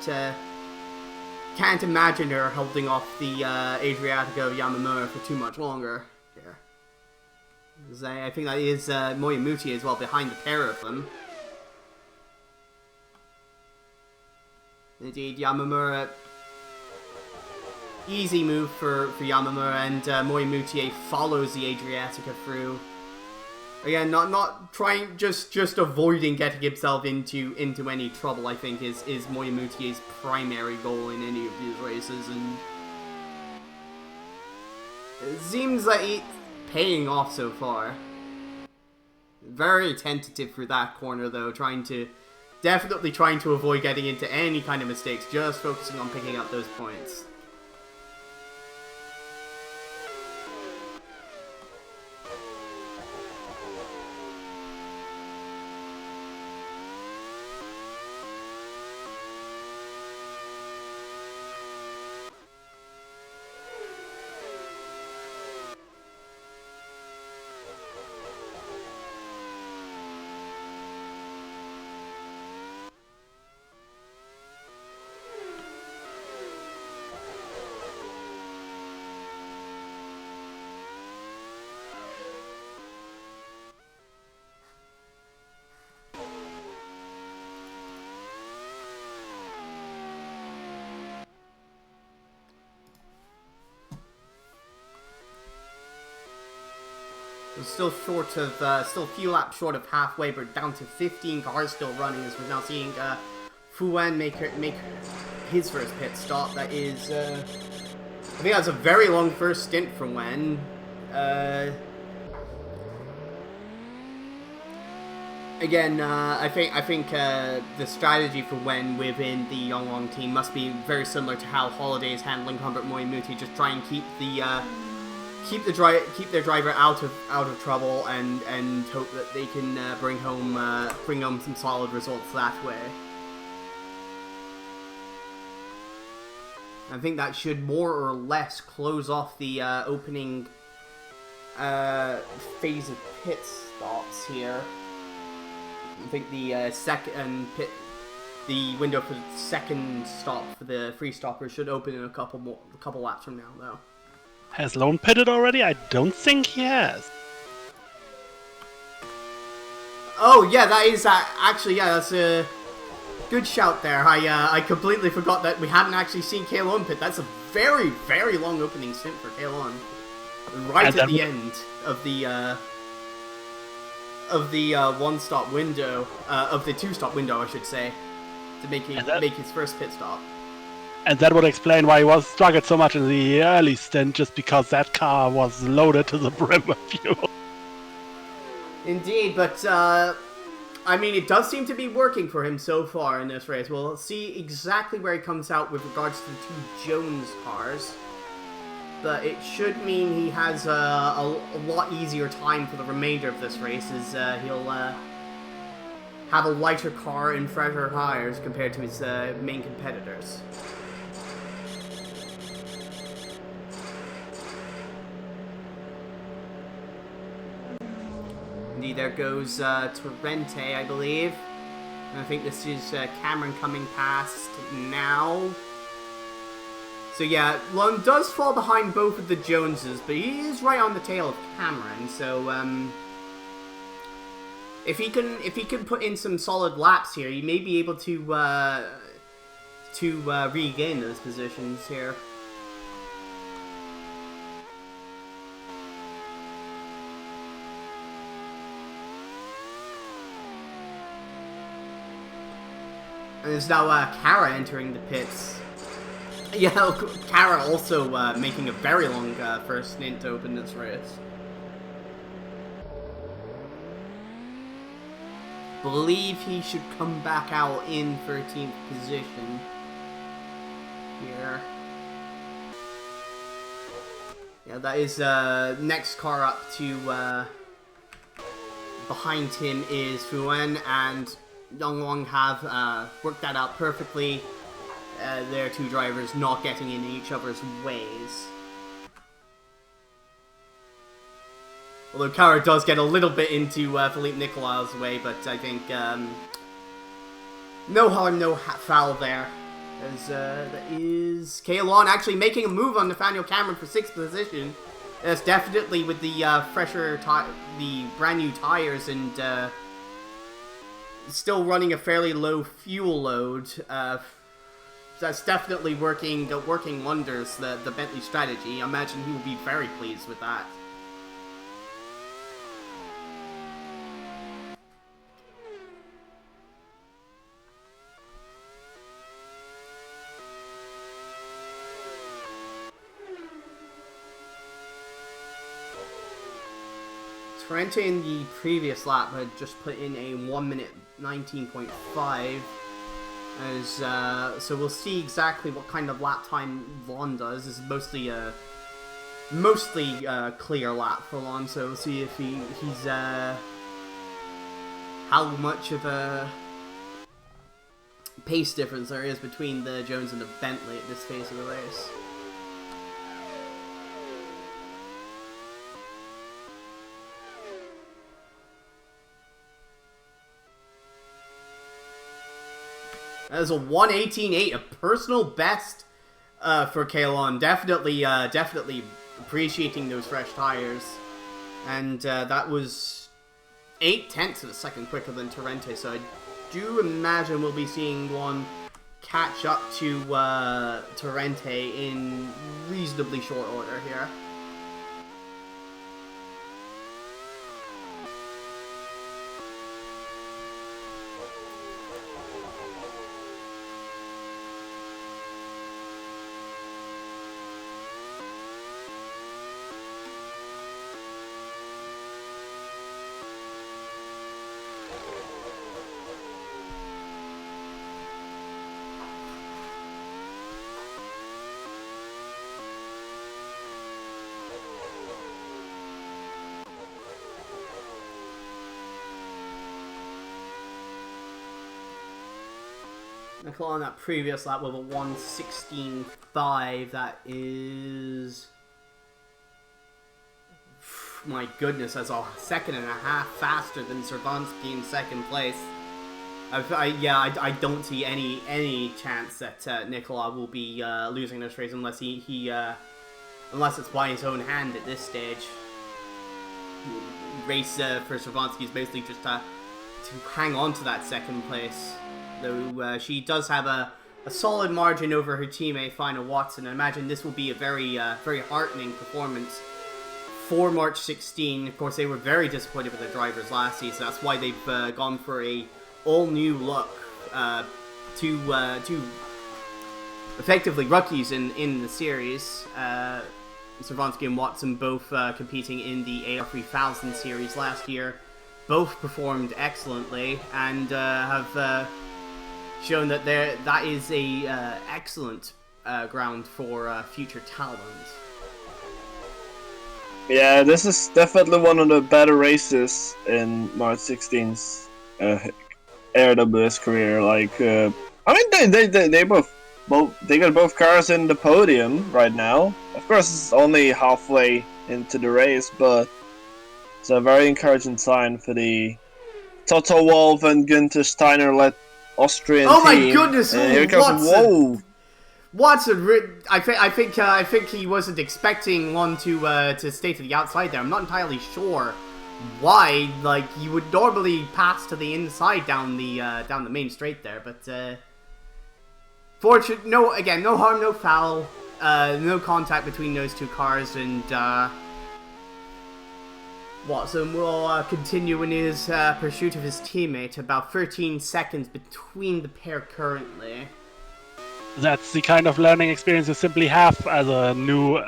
can't imagine her holding off the Adriatico Yamamura for too much longer here. I think that is Moyamuti as well behind the pair of them. Indeed, Yamamura. Easy move for Yamamura, and Moyamuti follows the Adriatica through. Again, not trying, just avoiding getting himself into any trouble, I think, is Moyamuti's primary goal in any of these races, and it seems like it's paying off so far. Very tentative for that corner, though, definitely trying to avoid getting into any kind of mistakes, just focusing on picking up those points. Still short of, still a few laps short of halfway, but down to 15 cars still running, as we're now seeing Fuan make his first pit stop. That is, I think that's a very long first stint for Wen. Again, I think the strategy for Wen within the Yonglong team must be very similar to how Holiday is handling Humbert Moyamuti. Just try and keep their driver out of trouble and hope that they can bring home some solid results that way. I think that should more or less close off the opening phase of pit stops here. I think the the window for the second stop for the free stopper should open in a couple laps from now, though. Has Lone pitted already? I don't think he has. Oh yeah, that is actually, yeah, that's a good shout there. I completely forgot that we hadn't actually seen Kalon pit. That's a very, very long opening stint for Kalon. Right at the end of the one-stop window, of the two-stop window, I should say, to make his first pit stop. And that would explain why he struggled so much in the early stint, just because that car was loaded to the brim with fuel. Indeed, but I mean, it does seem to be working for him so far in this race. We'll see exactly where he comes out with regards to the two Jones cars. But it should mean he has a lot easier time for the remainder of this race, as he'll have a lighter car and fresher tires compared to his main competitors. Indeed, there goes Torrente, I believe. And I think this is Cameron coming past now. So yeah, Lund does fall behind both of the Joneses, but he is right on the tail of Cameron. So if he can put in some solid laps here, he may be able to regain those positions here. And there's now Kara entering the pits. Yeah, Kara also making a very long first stint to open this race. Believe he should come back out in 13th position here. Yeah, that is next car up to behind him is Fuan, and Yonglong have worked that out perfectly. their two drivers not getting in each other's ways. Although Kara does get a little bit into Philippe Nicolas' way, but I think no harm, no foul there. As that is Klon actually making a move on Nathaniel Cameron for 6th position. That's definitely with the the brand new tires and still running a fairly low fuel load. That's definitely working wonders. The Bentley strategy. I imagine he will be very pleased with that. Trente in the previous lap had just put in a 1 minute 19.5. As so we'll see exactly what kind of lap time Lon does. This is mostly a clear lap for Lon, so we'll see if he's how much of a pace difference there is between the Jones and the Bentley at this phase of the race. That is a 1:18.8, a personal best for Klon. Definitely appreciating those fresh tires. And that was 0.8 of a second quicker than Torrente, so I do imagine we'll be seeing one catch up to Torrente in reasonably short order here. Nicole on that previous lap with a 1:16.5. That is, my goodness, that's a second and a half faster than Cervansky in second place. I don't see any chance that Nicola will be losing this race unless unless it's by his own hand at this stage. Race for Cervansky is basically just to hang on to that second place. Though she does have a solid margin over her teammate Final Watson. I imagine this will be a very heartening performance for March 16. Of course, they were very disappointed with their drivers last season. That's why they've gone for a all-new look. Two effectively rookies in the series. Cervansky and Watson both competing in the AR 3000 series last year. Both performed excellently and have shown that that is a excellent ground for future talent. Yeah, this is definitely one of the better races in March 16's ARWS career. Like, I mean, they both got both cars in the podium right now. Of course, it's only halfway into the race, but it's a very encouraging sign for the Toto Wolff and Günther Steiner-led Austrian team. Oh my goodness! Here comes Watson. Watson, I think he wasn't expecting one to stay to the outside there. I'm not entirely sure why. Like, you would normally pass to the inside down the main straight there, but no harm, no foul, no contact between those two cars, and Watson will continue in his pursuit of his teammate. About 13 seconds between the pair currently. That's the kind of learning experience you simply have as a new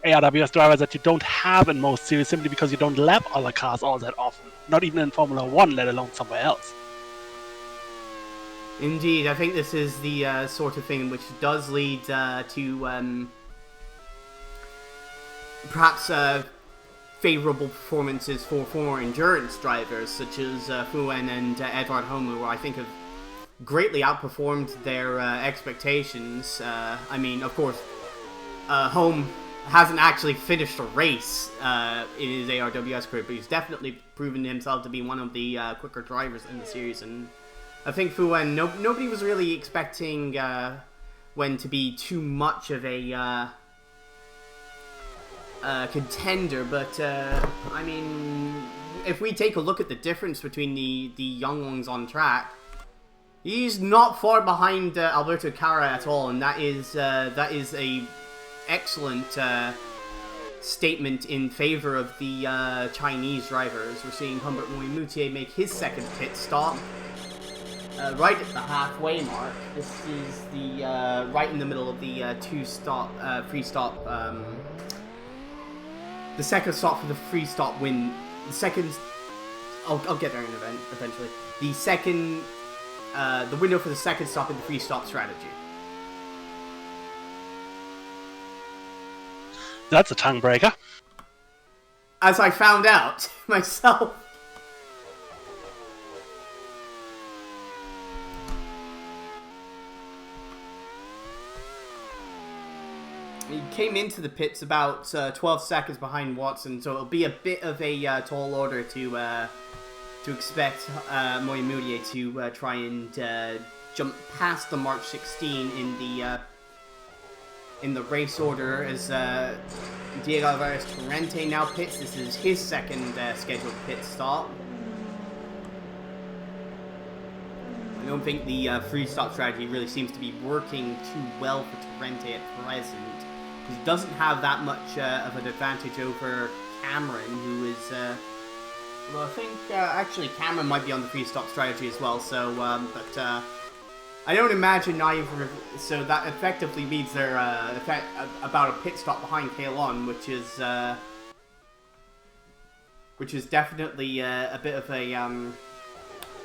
ARWS driver that you don't have in most series, simply because you don't lap other cars all that often. Not even in Formula 1, let alone somewhere else. Indeed, I think this is the sort of thing which does lead to perhaps favorable performances for former endurance drivers such as Fuen and Edvard Homu, where I think have greatly outperformed their expectations. I mean, of course, Home hasn't actually finished a race in his ARWS career, but he's definitely proven himself to be one of the quicker drivers in the series. And I think Fuwen, nobody was really expecting Wen to be too much of a contender, but I mean, if we take a look at the difference between the young ones on track, he's not far behind Alberto Cara at all, and that is a excellent statement in favor of the Chinese drivers. We're seeing Humbert Moimutier make his second pit stop right at the halfway mark. This is the right in the middle of the free stop. The second stop for the free stop win. The second, I'll get there in eventually. The second, the window for the second stop in the free stop strategy. That's a tongue breaker. As I found out myself. He came into the pits about 12 seconds behind Watson, so it'll be a bit of a tall order to expect Moimutier to try and jump past the March 16 in the race order as Diego Alvarez Torrente now pits. This is his second scheduled pit stop. I don't think the free stop strategy really seems to be working too well for Torrente at present. He doesn't have that much of an advantage over Cameron, who is... well, I think actually Cameron might be on the free stop strategy as well, so... but I don't imagine either... So that effectively means they're about a pit stop behind Klon, which is definitely a bit of a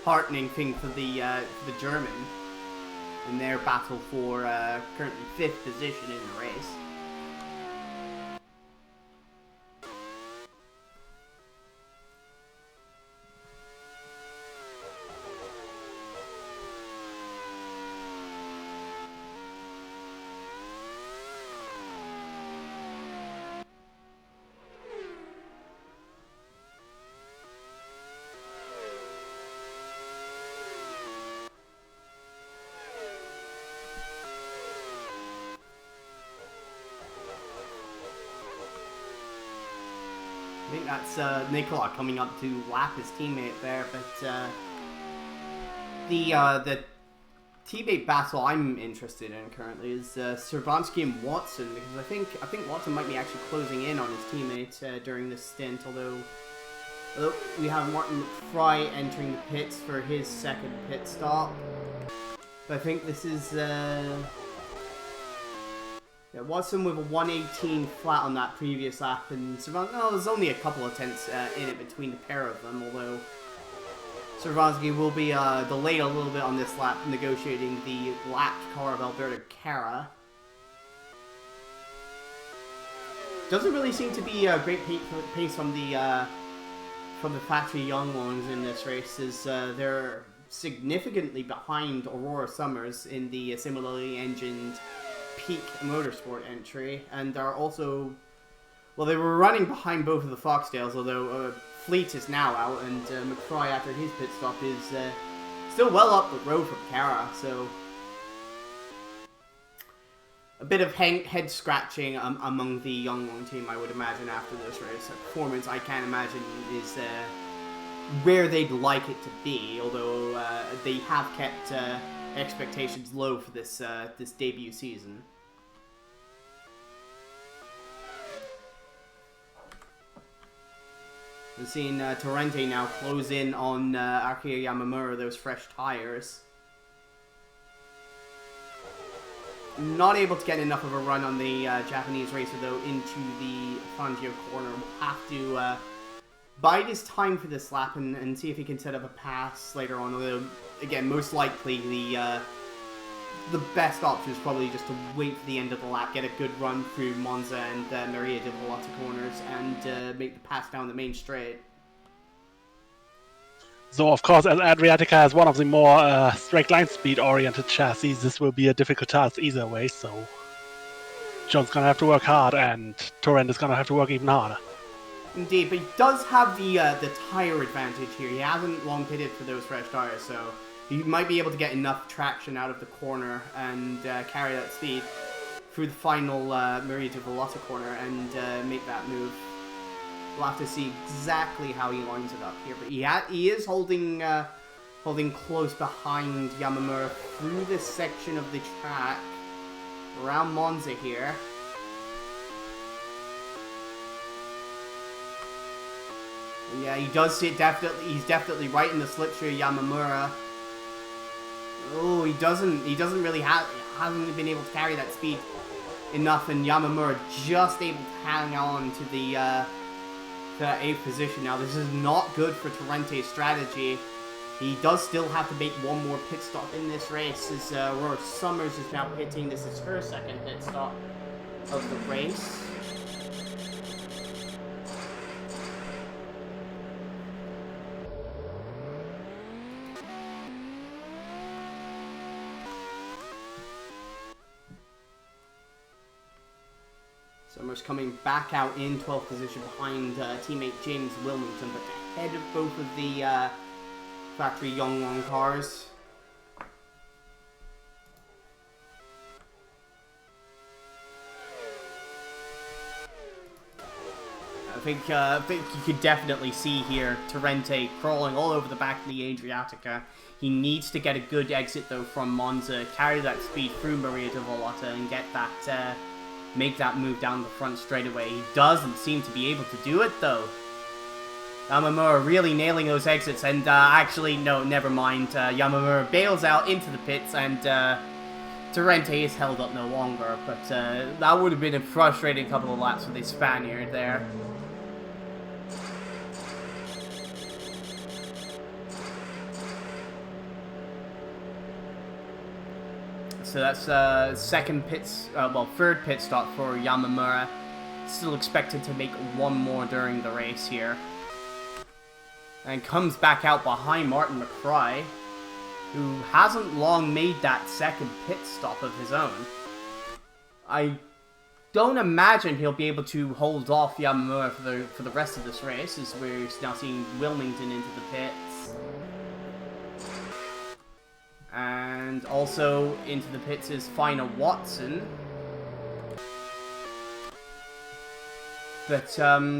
heartening thing for the German in their battle for currently 5th position in the race. I think that's Nicola coming up to lap his teammate there, but the teammate battle I'm interested in currently is Servansky and Watson, because I think Watson might be actually closing in on his teammate during this stint, although we have Martin McFry entering the pits for his second pit stop. But I think this is yeah, Watson with a 118 flat on that previous lap, and there's only a couple of tenths in it between the pair of them, although Servansky will be delayed a little bit on this lap, negotiating the lapped car of Alberto Cara. Doesn't really seem to be a great pace from the factory young ones in this race, as they're significantly behind Aurora Summers in the similarly engined Peak Motorsport entry, and are also, well, they were running behind both of the Foxtails, although Fleet is now out, and McFry after his pit stop is still well up the road from Cara, so a bit of head scratching among the Young One team, I would imagine, after this race. A performance I can't imagine is where they'd like it to be, although they have kept expectations low for this this debut season. We've seen Torrente now close in on Akio Yamamura, those fresh tires. Not able to get enough of a run on the Japanese racer, though, into the Fangio corner. We'll have to bide his time for this lap and see if he can set up a pass later on, although, again, most likely the best option is probably just to wait for the end of the lap, get a good run through Monza and Maria de Volata corners, and make the pass down the main straight. So of course, as Adriatica has one of the more straight line speed oriented chassis, this will be a difficult task either way. So John's gonna have to work hard, and Torrent is gonna have to work even harder. Indeed, but he does have the tire advantage here. He hasn't long pitted for those fresh tires, so he might be able to get enough traction out of the corner and carry that speed through the final Maria de Volata corner and make that move. We'll have to see exactly how he lines it up here, but he is holding close behind Yamamura through this section of the track around Monza here. And yeah, he does see it definitely. He's definitely right in the slipstream of Yamamura. Oh, he hasn't been able to carry that speed enough, and Yamamura just able to hang on to the 8th position. Now, this is not good for Torrente's strategy. He does still have to make one more pit stop in this race, as Aurora Summers is now pitting. This is her second pit stop of the race. Summers coming back out in 12th position behind teammate James Wilmington, but ahead of both of the factory Yonglong cars. I think you could definitely see here Torrente crawling all over the back of the Adriatica. He needs to get a good exit though from Monza, carry that speed through Maria de Volata and get that make that move down the front straight away. He doesn't seem to be able to do it though. Yamamura really nailing those exits, and actually, no, never mind. Yamamura bails out into the pits, and Torrente is held up no longer, but that would have been a frustrating couple of laps for the Spaniard there. So that's third pit stop for Yamamura. Still expected to make one more during the race here. And comes back out behind Martin McFry, who hasn't long made that second pit stop of his own. I don't imagine he'll be able to hold off Yamamura for the rest of this race, as we're now seeing Wilmington into the pits. And also into the pits is Fina Watson. But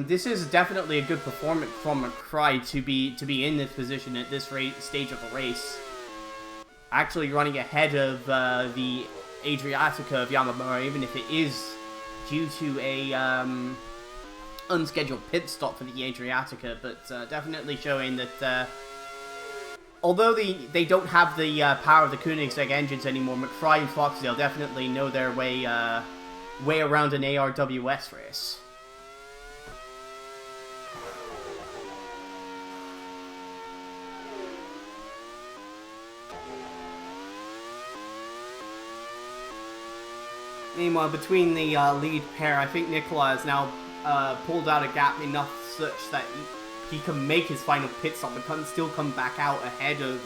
this is definitely a good performance from McCry to be in this position at this stage of the race. Actually running ahead of the Adriatica of Yamamura, even if it is due to a unscheduled pit stop for the Adriatica, but definitely showing that although they don't have the power of the Koenigsegg engines anymore, McFry and Foxdale definitely know their way around an ARWS race. Meanwhile, between the lead pair, I think Nicola has now pulled out a gap enough such that he can make his final pit stop but can still come back out ahead of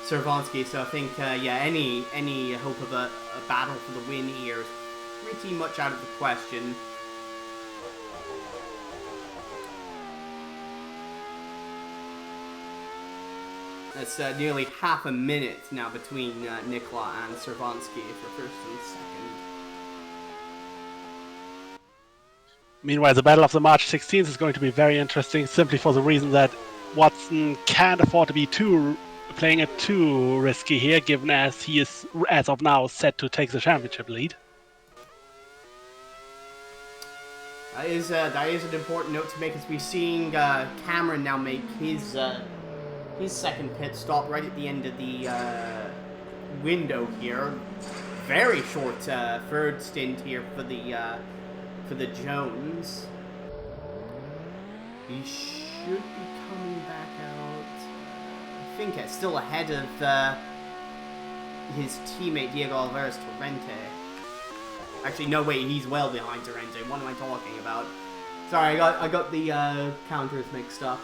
Cervansky. So I think, any hope of a battle for the win here is pretty much out of the question. It's nearly half a minute now between Nicola and Cervansky for first and second. Meanwhile, the battle of the March 16th is going to be very interesting, simply for the reason that Watson can't afford to be playing it too risky here, given as he is, as of now, set to take the championship lead. That is an important note to make, as we're seeing Cameron now make his second pit stop right at the end of the window here. Very short third stint here for the Jones. He should be coming back out. I think it's still ahead of his teammate Diego Alvarez Torrente. Actually, no, wait, he's well behind Torrente. What am I talking about? Sorry, I got the counters mixed up.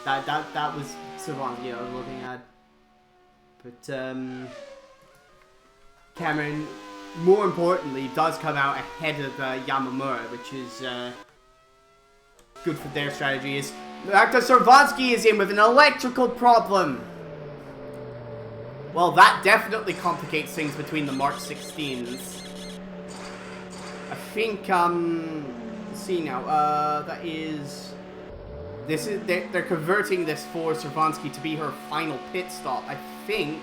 That was Savant, I was looking at. But Cameron, more importantly, does come out ahead of Yamamura, which is good for their strategy. Is Dr. Servansky is in with an electrical problem. Well, that definitely complicates things between the March 16s. I think, let's see now, that is... They're converting this for Servansky to be her final pit stop. I think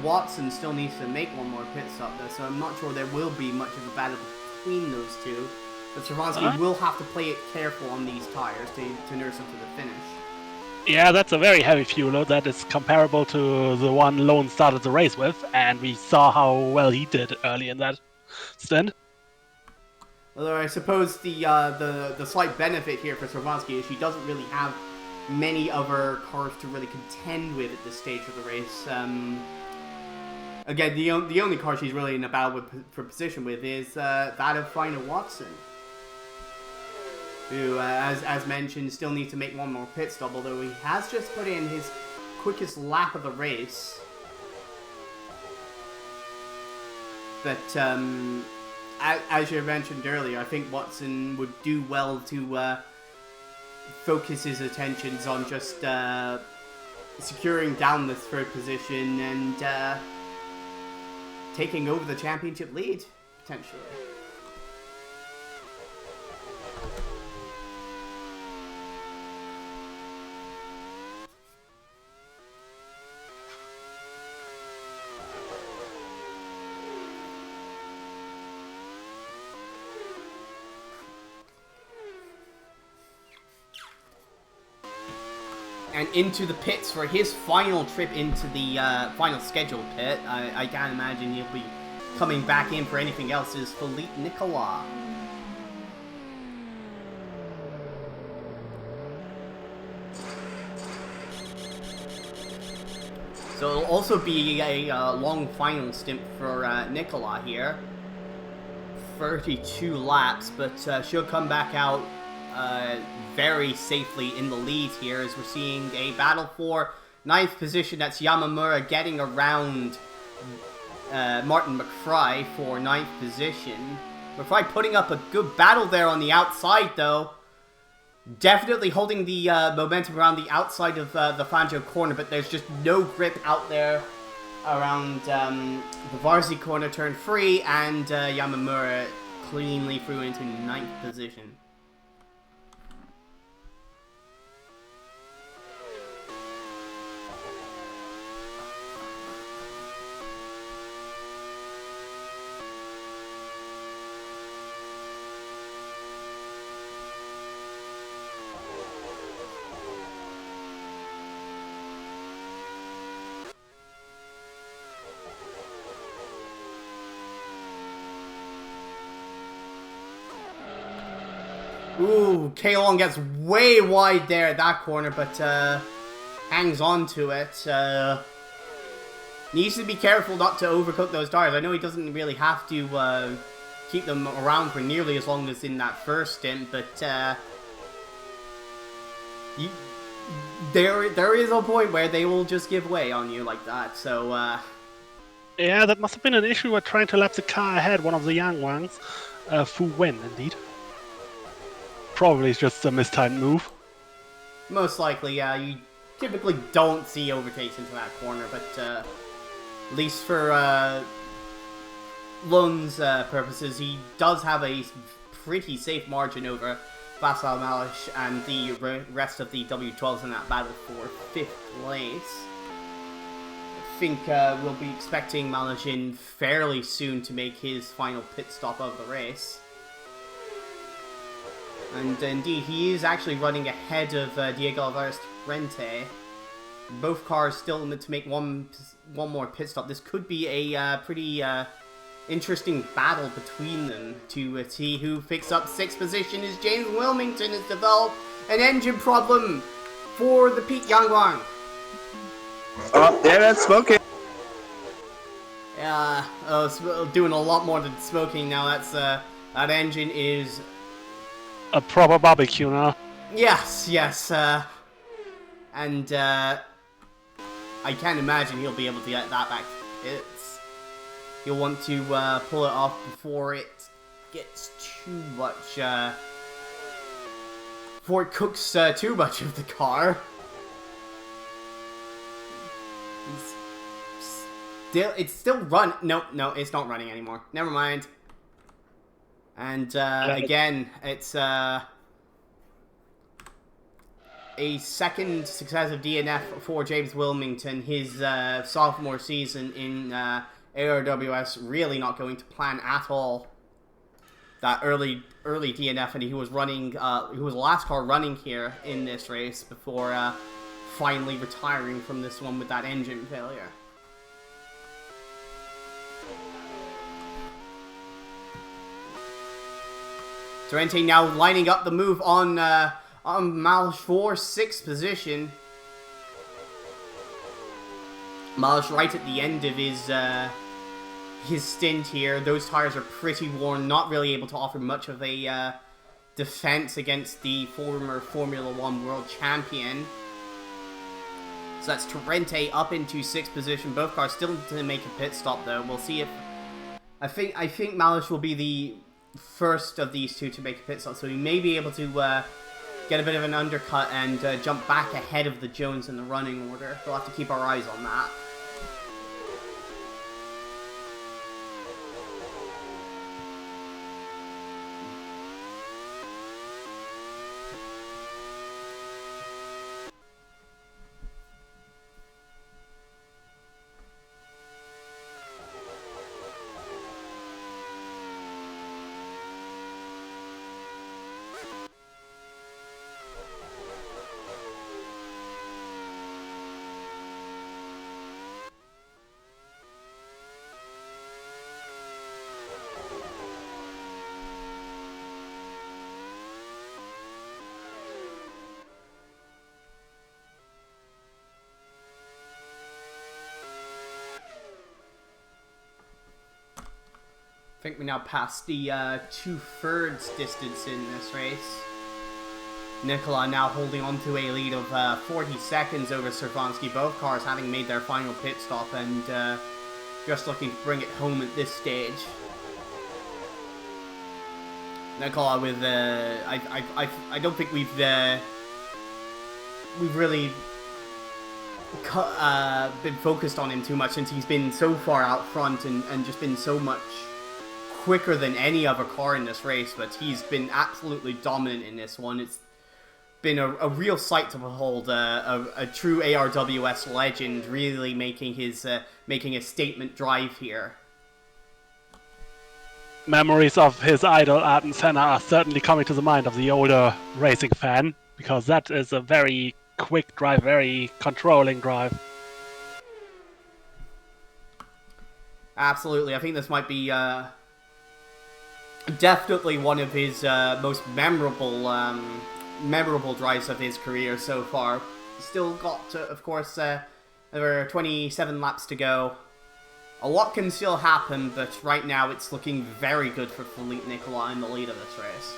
Watson still needs to make one more pit stop though, so I'm not sure there will be much of a battle between those two. But Servansky will have to play it careful on these tires to nurse him to the finish. Yeah, that's a very heavy fuel load. That is comparable to the one Lone started the race with, and we saw how well he did early in that stint. Although I suppose the slight benefit here for Servansky is she doesn't really have many other cars to really contend with at this stage of the race. Again, the only car she's really in a battle for position with is that of Final Watson, who, as mentioned, still needs to make one more pit stop, although he has just put in his quickest lap of the race. But, as you mentioned earlier, I think Watson would do well to focus his attentions on just securing down this third position and taking over the championship lead, potentially. And into the pits for his final trip into the final scheduled pit. I can't imagine he'll be coming back in for anything else, is Philippe Nicolas. So it'll also be a long final stint for Nicolas here. 32 laps, but she'll come back out very safely in the lead here, as we're seeing a battle for 9th position. That's Yamamura getting around Martin McFry for 9th position. McFry putting up a good battle there on the outside though. Definitely holding the momentum around the outside of the Fangio corner, but there's just no grip out there around the Varzi corner turn 3, and Yamamura cleanly through into 9th position. Ooh, K-Long gets way wide there at that corner, but hangs on to it. Needs to be careful not to overcook those tires. I know he doesn't really have to keep them around for nearly as long as in that first stint, but there is a point where they will just give way on you like that. So yeah, that must have been an issue with trying to lap the car ahead, one of the young ones. Fu Wen, indeed. Probably just a mistimed move. Most likely, yeah. You typically don't see overtakes into that corner, but at least for Lun's purposes, he does have a pretty safe margin over Vassal Malish and the rest of the W12s in that battle for 5th place. I think we'll be expecting Malish in fairly soon to make his final pit stop of the race. And indeed, he is actually running ahead of Diego Alvarez Rente. Both cars still need to make one more pit stop. This could be a pretty interesting battle between them to see who picks up 6th position, as James Wilmington has developed an engine problem for the Pete Yangwang. Oh, yeah, that's smoking. Yeah, doing a lot more than smoking now. That's that engine is a proper barbecue now. Yes, yes, and I can't imagine he'll be able to get that back. He'll want to pull it off before it gets too much, before it cooks too much of the car. It's still run. No, it's not running anymore. Never mind. And again, it's a second successive DNF for James Wilmington. His sophomore season in ARWS really not going to plan at all. That early DNF, and he was running. He was the last car running here in this race before finally retiring from this one with that engine failure. Torrente now lining up the move on Malsh for 6th position. Malsh right at the end of his stint here. Those tires are pretty worn, not really able to offer much of a defense against the former Formula 1 world champion. So that's Torrente up into 6th position. Both cars still to make a pit stop though. We'll see if I think Malsh will be the first of these two to make a pit stop, so he may be able to get a bit of an undercut and jump back ahead of the Jones in the running order. We'll have to keep our eyes on that. I think we now passed the 2/3 distance in this race. Nicola now holding on to a lead of 40 seconds over Servansky. Both cars having made their final pit stop and just looking to bring it home at this stage. Nicola with I don't think we've really been focused on him too much since he's been so far out front and just been so much quicker than any other car in this race, but he's been absolutely dominant in this one. It's been a real sight to behold, a true ARWS legend really making a statement drive here. Memories of his idol Ayrton Senna are certainly coming to the mind of the older racing fan, because that is a very quick drive, very controlling drive. Absolutely, I think this might be definitely one of his most memorable drives of his career so far. Still got, of course, there are 27 laps to go. A lot can still happen, but right now it's looking very good for Philippe Nicolas in the lead of this race.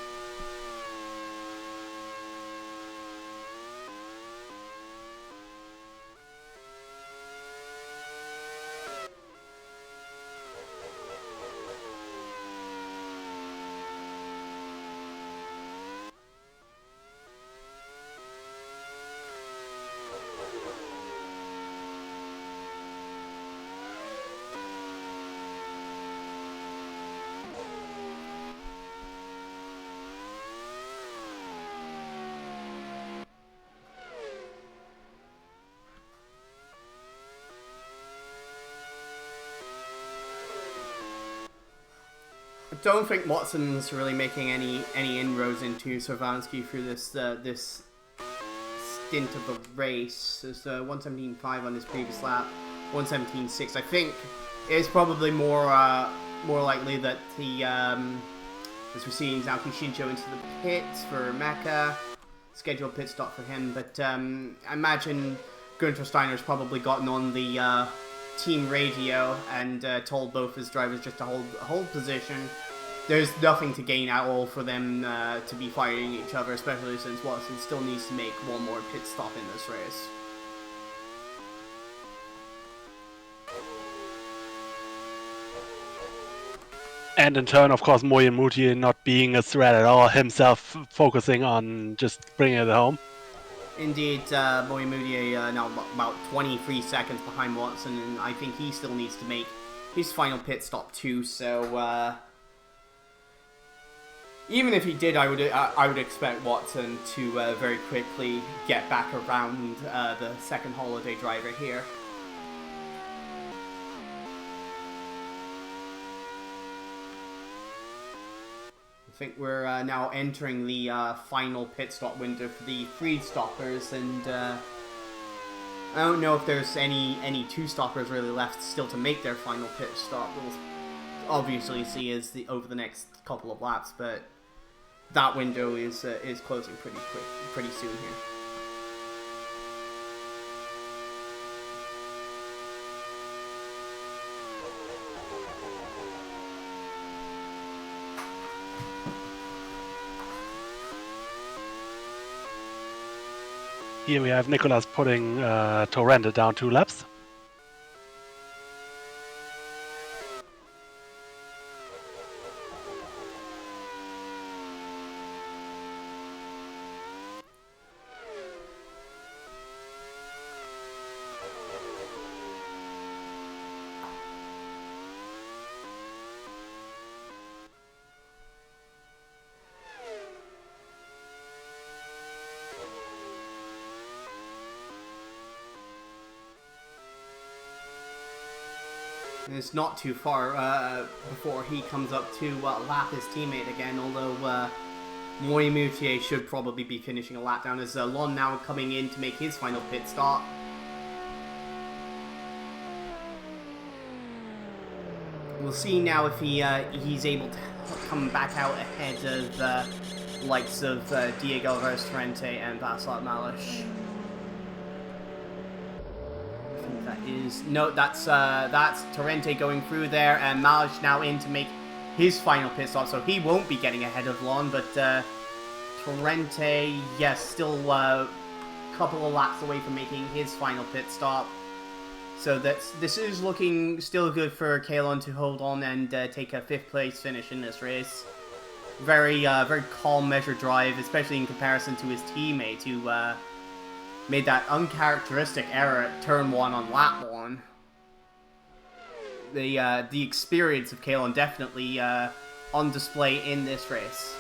I don't think Watson's really making any inroads into Servansky through this this stint of the race. There's 117.5 on his previous lap, 117.6. I think it's probably more likely that he as we're seeing Naoki Shinjo into the pits for Mecca, scheduled pit stop for him. But I imagine Gunther Steiner's probably gotten on the team radio and told both his drivers just to hold position there's nothing to gain at all for them to be fighting each other, especially since Watson still needs to make one more pit stop in this race. And in turn, of course, Moyamute not being a threat at all, himself focusing on just bringing it home. Indeed, Moyamute now about 23 seconds behind Watson, and I think he still needs to make his final pit stop too, so even if he did, I would expect Watson to very quickly get back around the second holiday driver here. I think we're now entering the final pit stop window for the free stoppers, and I don't know if there's any two stoppers really left still to make their final pit stop. We'll obviously see as over the next couple of laps, but that window is closing pretty soon here. Here we have Nicolas putting Torrente down 2 laps. And it's not too far before he comes up to lap his teammate again, although Moyamute should probably be finishing a lap down as Lon now coming in to make his final pit stop. We'll see now if he's able to come back out ahead of the likes of Diego Alvarez Torrente and Vaslat Malish. No, that's Torrente going through there, and Malish now in to make his final pit stop, so he won't be getting ahead of Lon, but Torrente, yes, still a couple of laps away from making his final pit stop. So this is looking still good for Kalon to hold on and take a 5th place finish in this race. Very calm, measured drive, especially in comparison to his teammate who made that uncharacteristic error at turn 1 on lap 1. The experience of Kalon definitely on display in this race.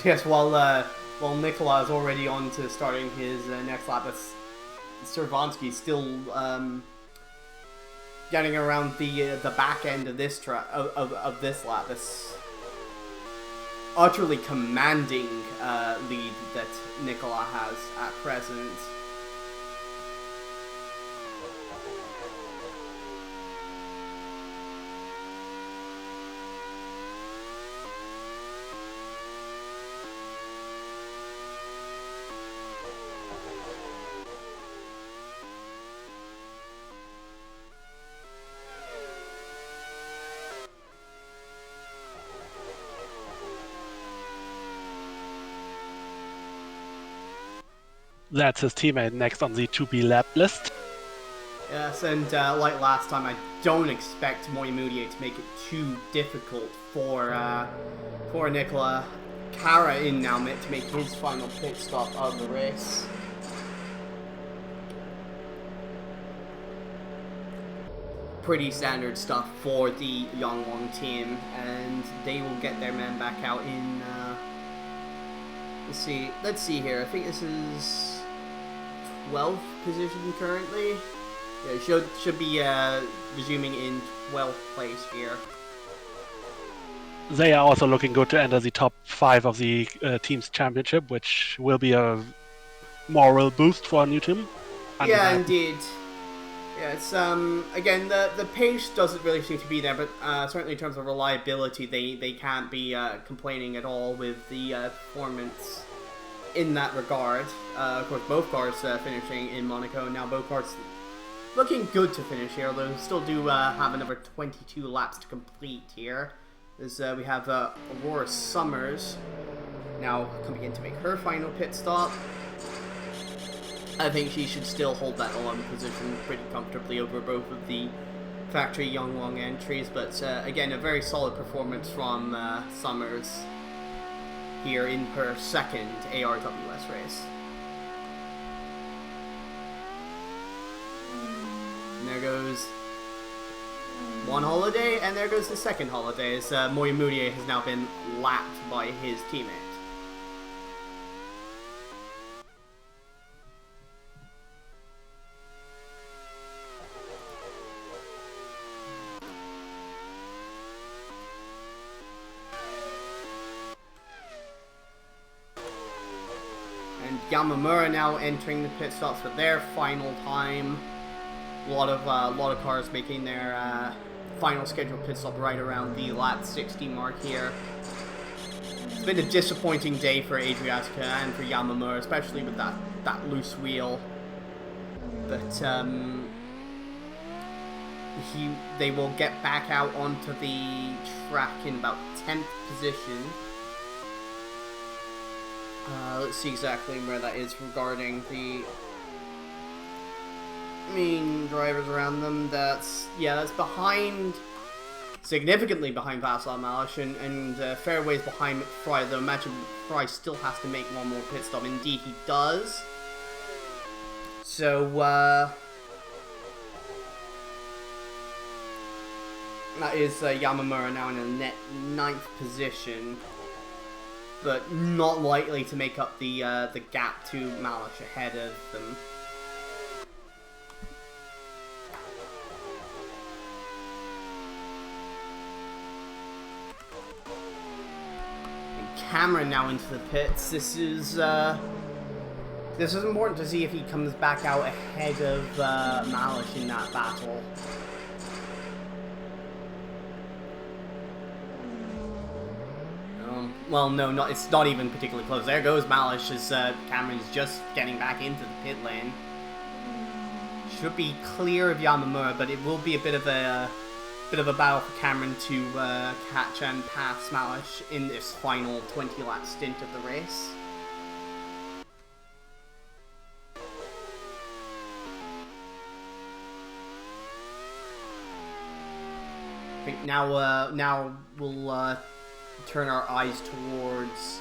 Yes, while Nikola is already on to starting his next lap, Servansky still getting around the back end of this of this lap. This utterly commanding lead that Nikola has at present. That's his teammate next on the to-be lap list. Yes, and like last time, I don't expect Moyamute to make it too difficult for Nikola. Kara in now to make his final pit stop of the race. Pretty standard stuff for the Yangwang team, and they will get their man back out in Let's see here. I think this is 12th position currently. Yeah, should be resuming in 12th place here. They are also looking good to enter the top 5 of the team's championship, which will be a moral boost for a new team. Yeah, indeed. Yeah, it's again the pace doesn't really seem to be there, but certainly in terms of reliability, they can't be complaining at all with the performance in that regard. Of course, both cars finishing in Monaco, and now both cars looking good to finish here, although still do have another 22 laps to complete here. As we have Aurora Summers now coming in to make her final pit stop. I think she should still hold that 11th position pretty comfortably over both of the factory Yonglong entries, but again, a very solid performance from Summers here in her second ARWS race. And there goes one holiday, and there goes the second holiday, as Moyamutier has now been lapped by his teammate. And Yamamura now entering the pit stops for their final time. A lot of cars making their final scheduled pit stop right around the lap 60 mark here. It's been a disappointing day for Adriatica and for Yamamura, especially with that loose wheel. But they will get back out onto the track in about 10th position. Let's see exactly where that is regarding the main drivers around them. That's behind, significantly behind Václav Malish and fair ways behind McFry, though imagine McFry still has to make one more pit stop. Indeed he does. So that is Yamamura now in a net 9th position, but not likely to make up the gap to Malish ahead of them. Cameron now into the pits. This is important to see if he comes back out ahead of Malish in that battle. Well, no, it's not even particularly close. There goes Malish as Cameron's just getting back into the pit lane. Should be clear of Yamamura, but it will be a bit of a battle for Cameron to catch and pass Malish in this final 20-lap stint of the race. I think now we'll turn our eyes towards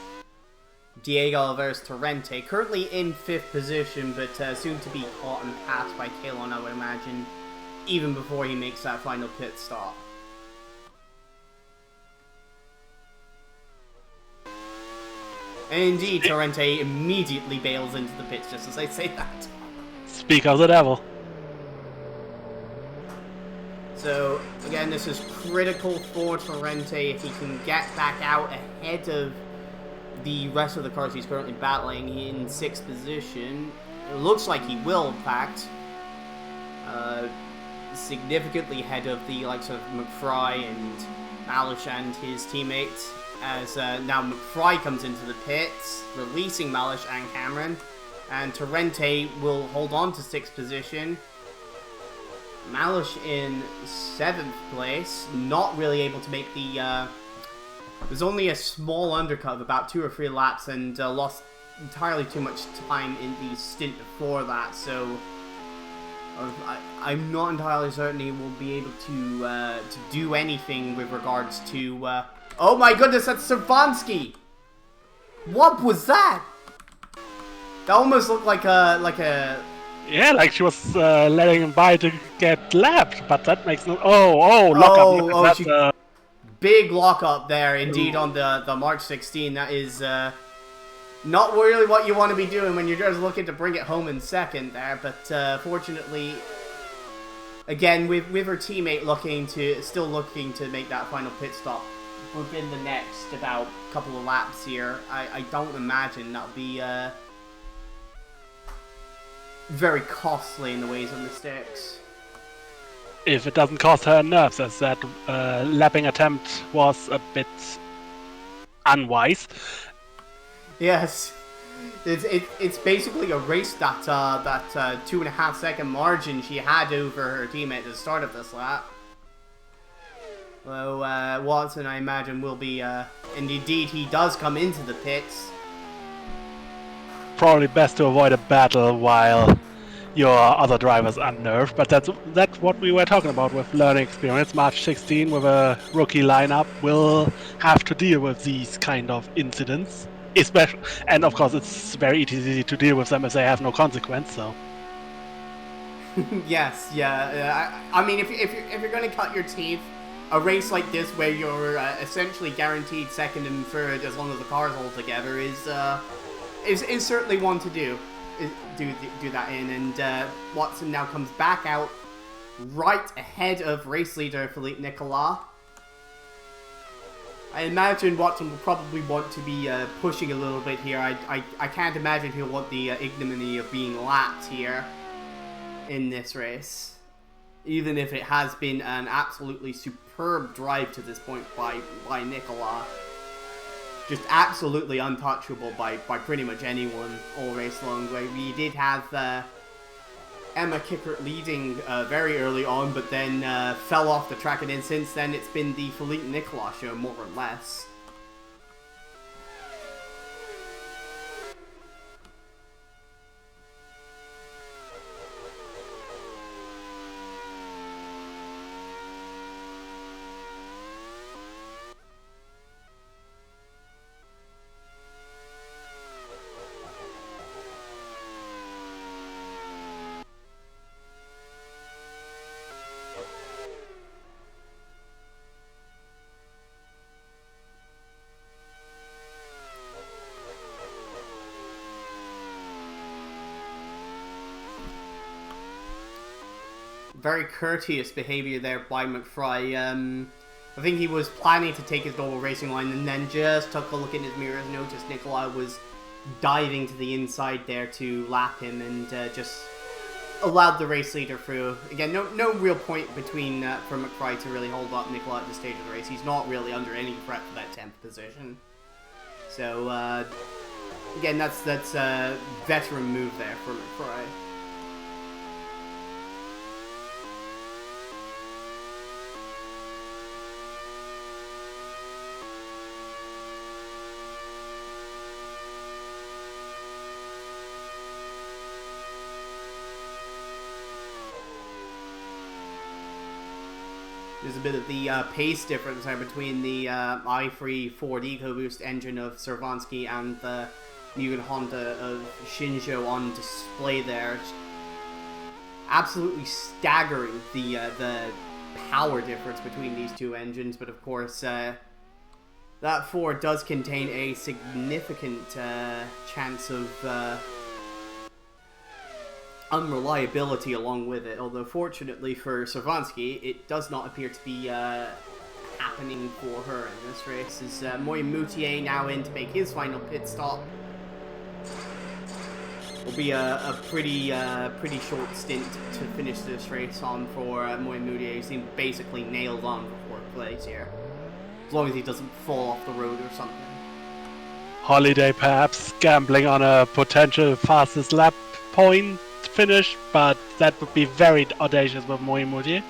Diego Alvarez Torrente, currently in 5th position, but soon to be caught and passed by Klon, I would imagine, even before he makes that final pit stop. And indeed, Torrente immediately bails into the pits just as I say that. Speak of the devil. So, again, this is critical for Torrente if he can get back out ahead of the rest of the cars he's currently battling in 6th position. It looks like he will, in fact. Significantly ahead of the likes of McFry and Malish and his teammates, as now McFry comes into the pits, releasing Malish and Cameron, and Torrente will hold on to 6th position. Malish in 7th place, not really able to make the, there's only a small undercut of about 2 or 3 laps, and lost entirely too much time in the stint before that, so I'm not entirely certain he will be able to do anything with regards to, oh my goodness, that's Savansky! What was that? That almost looked like a... Yeah, like she was letting him by to get lapped, but that makes no... lockup. Big lockup there, indeed, on the March 16. That is Not really what you want to be doing when you're just looking to bring it home in second there, but fortunately, again, with her teammate still looking to make that final pit stop within the next about couple of laps here, I don't imagine that'll be very costly in the ways of mistakes. If it doesn't cost her nerves, as that lapping attempt was a bit unwise. Yes, it's basically erased that 2.5 second margin she had over her teammate at the start of this lap. So Watson, I imagine, will be, and indeed he does come into the pits. Probably best to avoid a battle while your other drivers unnerved, but that's what we were talking about with learning experience. March 16 with a rookie lineup will have to deal with these kind of incidents, especially, and of course it's very easy to deal with them if they have no consequence. So Yes, yeah. I mean, if you're going to cut your teeth, a race like this where you're essentially guaranteed second and third as long as the cars hold together is certainly one to do that in. And Watson now comes back out right ahead of race leader Philippe Nicolas. I imagine Watson will probably want to be pushing a little bit here. I can't imagine he'll want the ignominy of being lapped here in this race, even if it has been an absolutely superb drive to this point by Nicolas. Just absolutely untouchable by pretty much anyone all race long. We did have Emma Kickert leading very early on, but then fell off the track, and then since then it's been the Philippe Nicolas show, more or less. Very courteous behavior there by McFry. I think he was planning to take his double racing line and then just took a look in his mirrors, noticed Nicolas was diving to the inside there to lap him, and just allowed the race leader through. Again, no real point between for McFry to really hold up Nicolas at this stage of the race. He's not really under any threat for that 10th position. So again, that's a veteran move there for McFry. There's a bit of the pace difference there between the i3 Ford EcoBoost engine of Cervansky and the Mugen Honda of Shinjo on display there. Absolutely staggering the power difference between these two engines, but of course that Ford does contain a significant chance of unreliability along with it, although fortunately for Cervansky, it does not appear to be happening for her in this race. Is Moy Moutier now in to make his final pit stop. Will be a pretty short stint to finish this race on for Moy Moutier. He seems basically nailed on for fourth place here, as long as he doesn't fall off the road or something. Holiday perhaps gambling on a potential fastest lap point finish, but that would be very audacious with Moy Moutier.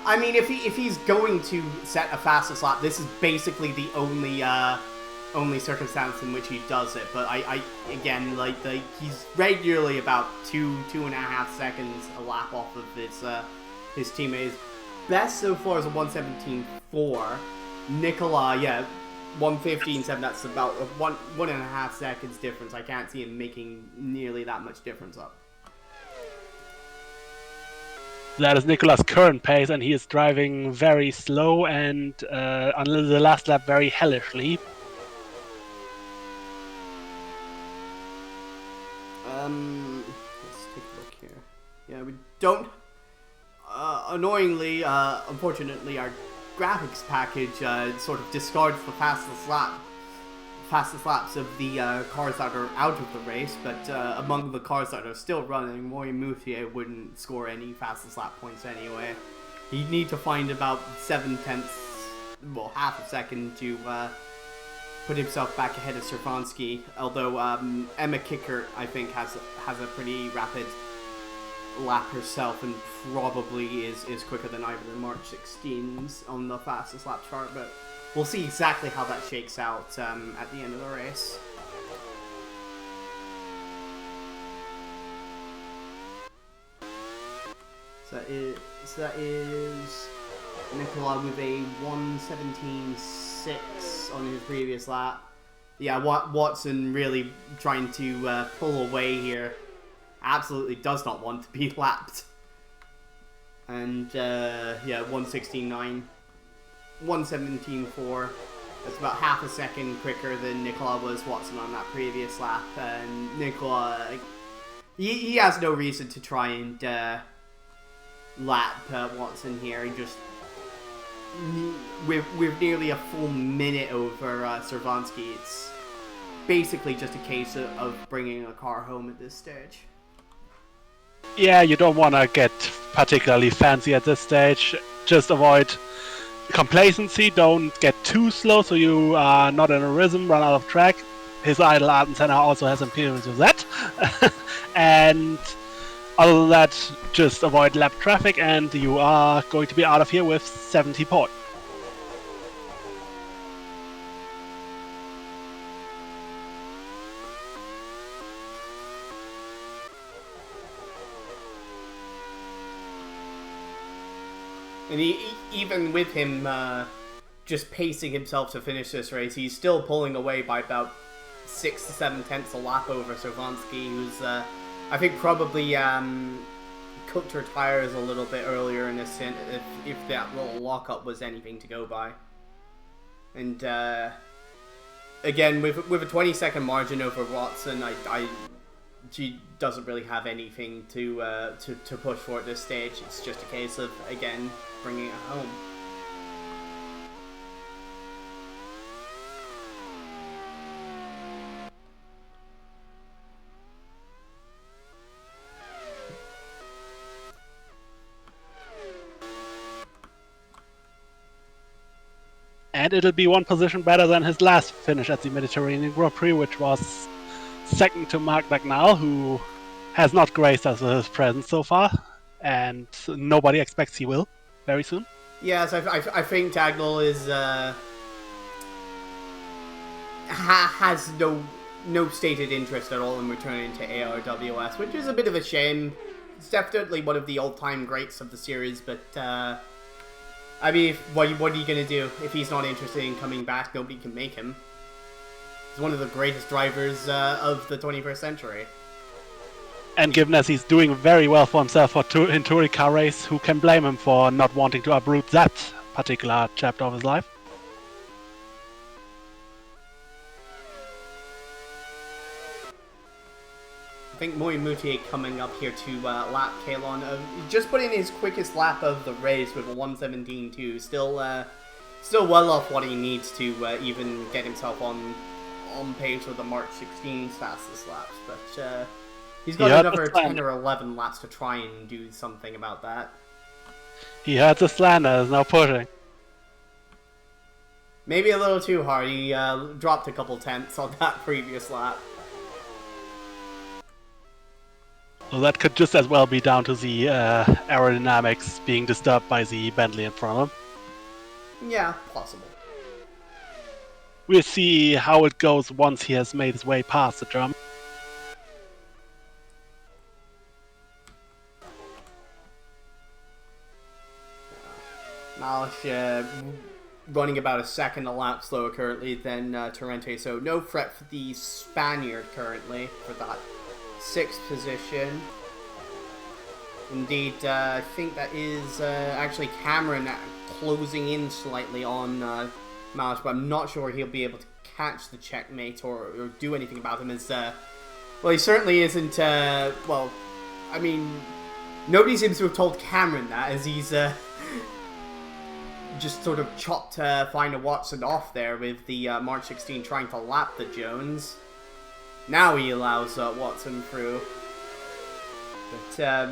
I mean, if he's going to set a fastest lap, this is basically the only circumstance in which he does it. But I again, like he's regularly about 2.5 seconds a lap off of his teammates. Best so far is a 1:17.4. Nicolas, yeah, 1:15.7. That's about a 1.5 seconds difference. I can't see him making nearly that much difference up. That is Nicolas' current pace, and he is driving very slow and on the last lap very hellishly. Yeah, we don't. Annoyingly, unfortunately, our graphics package sort of discards the fastest laps of the cars that are out of the race, but among the cars that are still running, Moutier wouldn't score any fastest lap points anyway. He'd need to find about 7/10, well, half a second to put himself back ahead of Servansky, although Emma Kickert, I think, has a pretty rapid lap herself and probably is quicker than either the March 16s on the fastest lap chart, but we'll see exactly how that shakes out at the end of the race. So that is Nicola with a 1:17.6 on his previous lap. Yeah, Watson really trying to pull away here. Absolutely does not want to be lapped. And yeah, 1:16.9. 1:17.4. That's about half a second quicker than Nicola was Watson on that previous lap. And Nicola, he has no reason to try and lap Watson here. He just, with nearly a full minute over Servansky, it's basically just a case of bringing a car home at this stage. Yeah, you don't want to get particularly fancy at this stage. Just avoid complacency, don't get too slow so you are not in a rhythm, run out of track. His idle Artensenna also has experience with that. And other than that, just avoid lap traffic and you are going to be out of here with 70 points. And even with him just pacing himself to finish this race, he's still pulling away by about 6 to 7/10 a lap over Servansky, who's, I think, probably cooked her tires a little bit earlier in this stint, if that little lockup was anything to go by. And again, with a 20-second margin over Watson, she doesn't really have anything to push for at this stage. It's just a case of, again, bringing it home. And it'll be one position better than his last finish at the Mediterranean Grand Prix, which was second to Mark Bagnall, who has not graced us with his presence so far, and nobody expects he will very soon. Yes, I think Dagnall is has no stated interest at all in returning to ARWS, which is a bit of a shame. It's definitely one of the all-time greats of the series, but I mean, what are you going to do? If he's not interested in coming back, nobody can make him. He's one of the greatest drivers of the 21st century. And given as he's doing very well for himself in Touring Car Race, who can blame him for not wanting to uproot that particular chapter of his life? I think Moutier coming up here to lap Klon. Just put in his quickest lap of the race with a 1:17.2. Still well off what he needs to even get himself on pace with the March 16's fastest laps. But he's got another 10 or 11 laps to try and do something about that. He heard the slander, is now pushing. Maybe a little too hard. He dropped a couple tenths on that previous lap. So that could just as well be down to the aerodynamics being disturbed by the Bentley in front of him. Yeah, possible. We'll see how it goes once he has made his way past the German. Malish running about a second a lap slower currently than Torrente, so no threat for the Spaniard currently for that 6th position. Indeed, I think that is actually Cameron closing in slightly on Malish, but I'm not sure he'll be able to catch the checkmate or do anything about him as, well, he certainly isn't, well, I mean, Nobody seems to have told Cameron that, as he's just sort of chopped Finder Watson off there with the March 16 trying to lap the Jones. Now he allows Watson through. But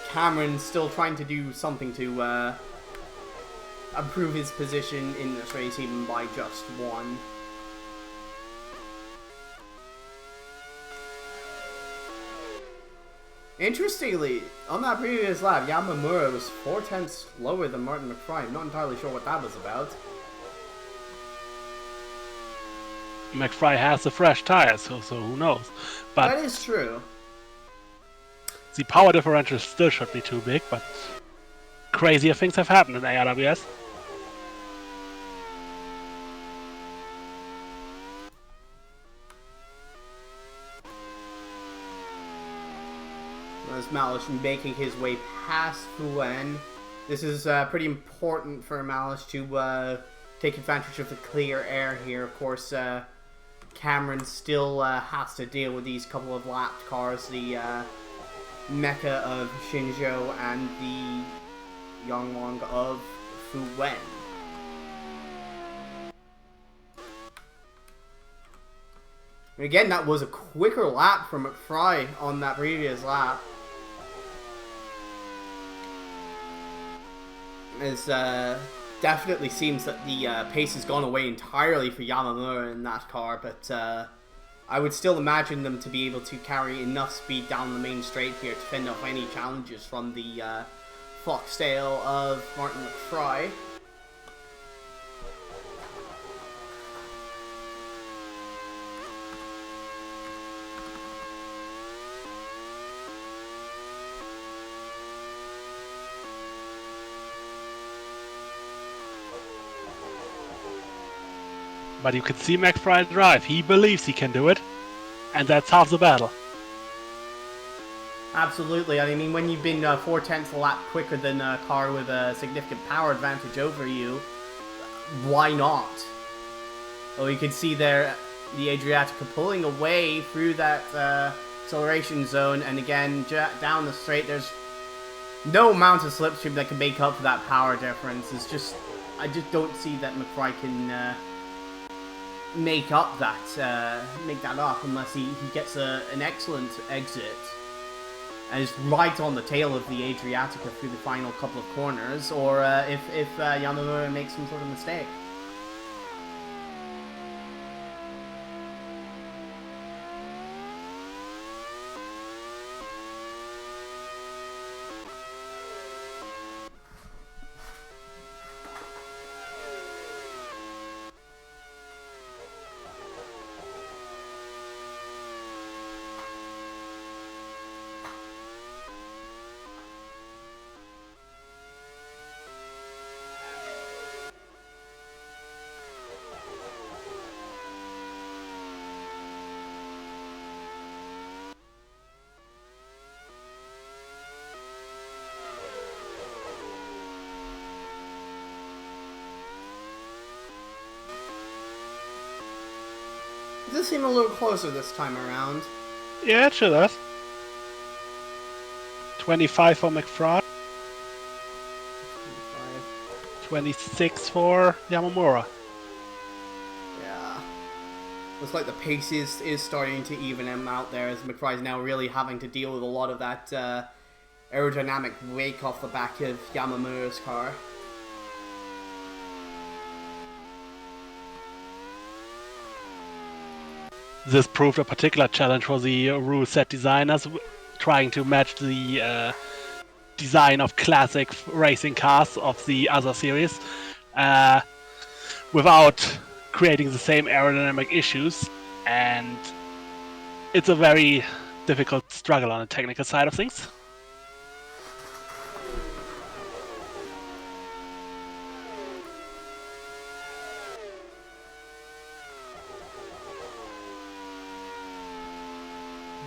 Cameron's still trying to do something to improve his position in this race, even by just one. Interestingly, on that previous lap, Yamamura was 4/10 lower than Martin McFly. I'm not entirely sure what that was about. McFly has the fresh tires, so who knows? But That is true. the power differential still should be too big, but crazier things have happened in ARWS. As Malish making his way past Fuen. This is pretty important for Malish to take advantage of the clear air here. Of course, Cameron still has to deal with these couple of lapped cars, the Mecha of Shinjo and the Yonglong of Fuen. And again, that was a quicker lap for McFry on that previous lap. As definitely seems that the pace has gone away entirely for Yamamura in that car, but I would still imagine them to be able to carry enough speed down the main straight here to fend off any challenges from the foxtail of Martin McFry. But you can see McFry drive. He believes he can do it, and that's half the battle. Absolutely. I mean, when you've been 4/10 a lap quicker than a car with a significant power advantage over you, why not? Well, you can see there the Adriatica pulling away through that acceleration zone, and again, down the straight, there's no amount of slipstream that can make up for that power difference. It's just, I just don't see that McFry can make that up unless he gets an excellent exit and is right on the tail of the Adriatica through the final couple of corners, or if Yamamura makes some sort of mistake. It does seem a little closer this time around. Yeah, it sure does. 25 for McFry. 26 for Yamamura. Yeah. Looks like the pace is starting to even him out there, as McFry's now really having to deal with a lot of that aerodynamic wake off the back of Yamamura's car. This proved a particular challenge for the rule set designers, trying to match the design of classic racing cars of the other series without creating the same aerodynamic issues, and it's a very difficult struggle on the technical side of things.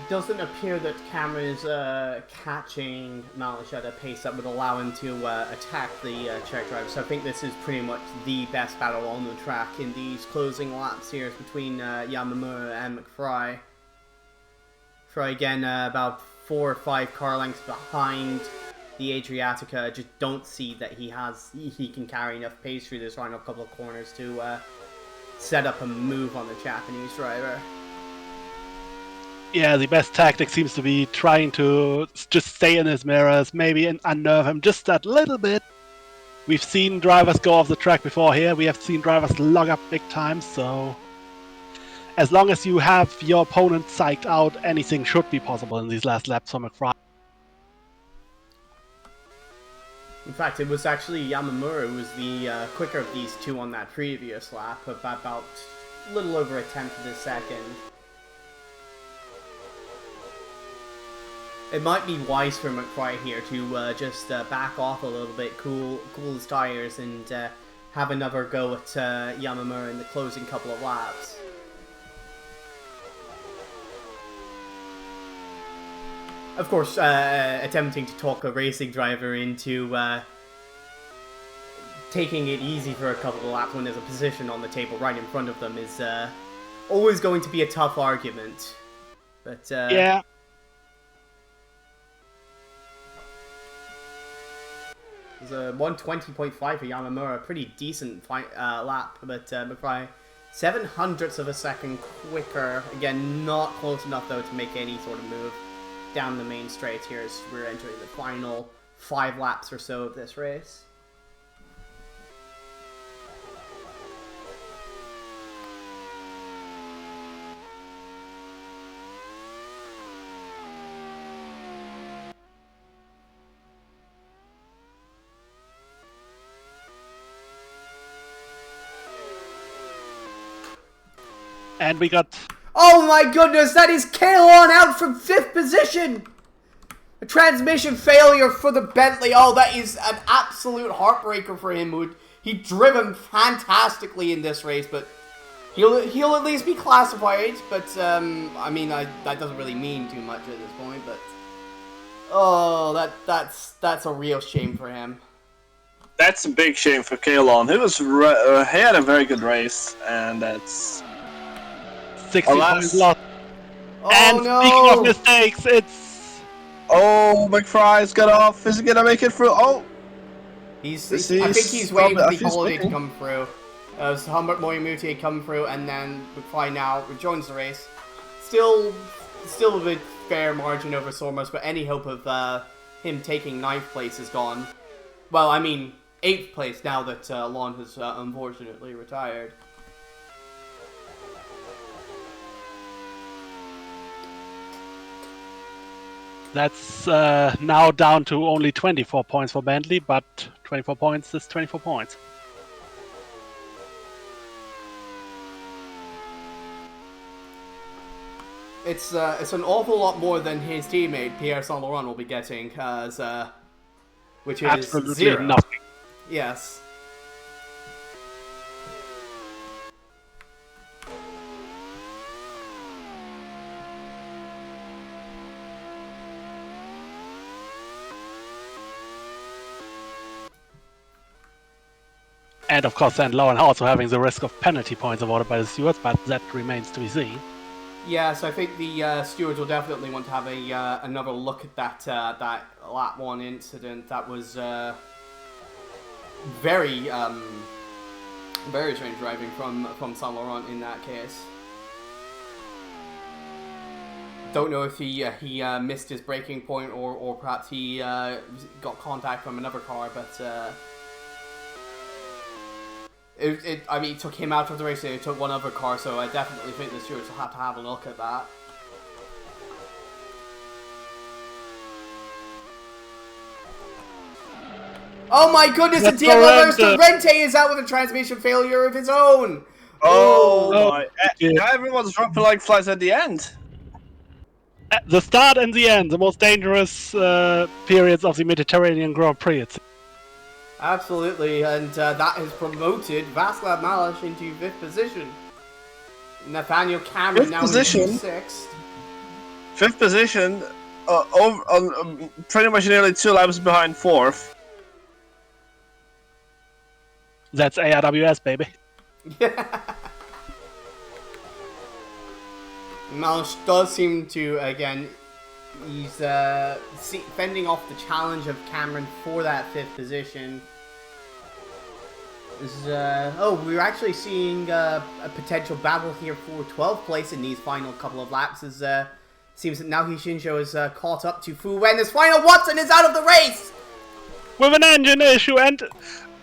Doesn't appear that Cameron is catching Malish at a pace that would allow him to attack the Czech driver. So I think this is pretty much the best battle on the track in these closing laps here between Yamamura and McFry. Fry again about 4 or 5 car lengths behind the Adriatica. Just don't see that he can carry enough pace through this final couple of corners to set up a move on the Japanese driver. Yeah, the best tactic seems to be trying to just stay in his mirrors, maybe unnerve him just that little bit. We've seen drivers go off the track before here. We have seen drivers log up big time, so as long as you have your opponent psyched out, anything should be possible in these last laps for McFry. In fact, it was actually Yamamura who was the quicker of these two on that previous lap, about a little over a tenth of a second. It might be wise for McFry here to just back off a little bit, cool his tires, and have another go at Yamamura in the closing couple of laps. Of course, attempting to talk a racing driver into taking it easy for a couple of laps when there's a position on the table right in front of them is always going to be a tough argument. But yeah. It was a 120.5 for Yamamura, a pretty decent lap, but McFry 0.07 of a second quicker. Again, not close enough though to make any sort of move down the main straight here as we're entering the final 5 laps or so of this race. And we got... Oh my goodness, that is Klon out from 5th position! A transmission failure for the Bentley. Oh, that is an absolute heartbreaker for him. He'd driven fantastically in this race, but he'll at least be classified. But, I mean, that doesn't really mean too much at this point, but... Oh, that's a real shame for him. That's a big shame for Klon. He had a very good race, and that's... 60 points lost. Oh, and no. Speaking of mistakes, it's... Oh, McFry's got off. Is he gonna make it through? Oh! I think he's waiting for the holiday to come through. So Humbert Moyamuti had come through, and then McFly now rejoins the race. Still a bit fair margin over Sormos, but any hope of him taking 9th place is gone. Well, I mean, 8th place now that Lon has unfortunately retired. That's now down to only 24 points for Bentley, but 24 points is 24 points. It's an awful lot more than his teammate Pierre Saint Laurent will be getting, which is absolutely 0. nothing. Yes. And of course, St. Laurent also having the risk of penalty points awarded by the stewards, but that remains to be seen. Yeah, so I think the stewards will definitely want to have another look at that lap 1 incident. That was very strange driving from Saint Laurent in that case. Don't know if he missed his braking point or perhaps he got contact from another car, but. I mean, it took him out of the race, and it took one other car, so I definitely think the stewards will have to have a look at that. Oh my goodness, and Diego Rente is out with a transmission failure of his own! Oh my... Now everyone's dropping like flies at the end. At the start and the end, the most dangerous periods of the Mediterranean Grand Prix. Absolutely, and that has promoted Václav Malas into 5th position. Nathaniel Cameron now in 6th. 5th position, pretty much nearly 2 laps behind 4th. That's ARWS, baby. Malish does seem to, again, he's fending off the challenge of Cameron for that 5th position. We're actually seeing a potential battle here for 12th place in these final couple of laps. As seems that now Shinjo is caught up to Fu Wen. His final Watson is out of the race! With an engine issue,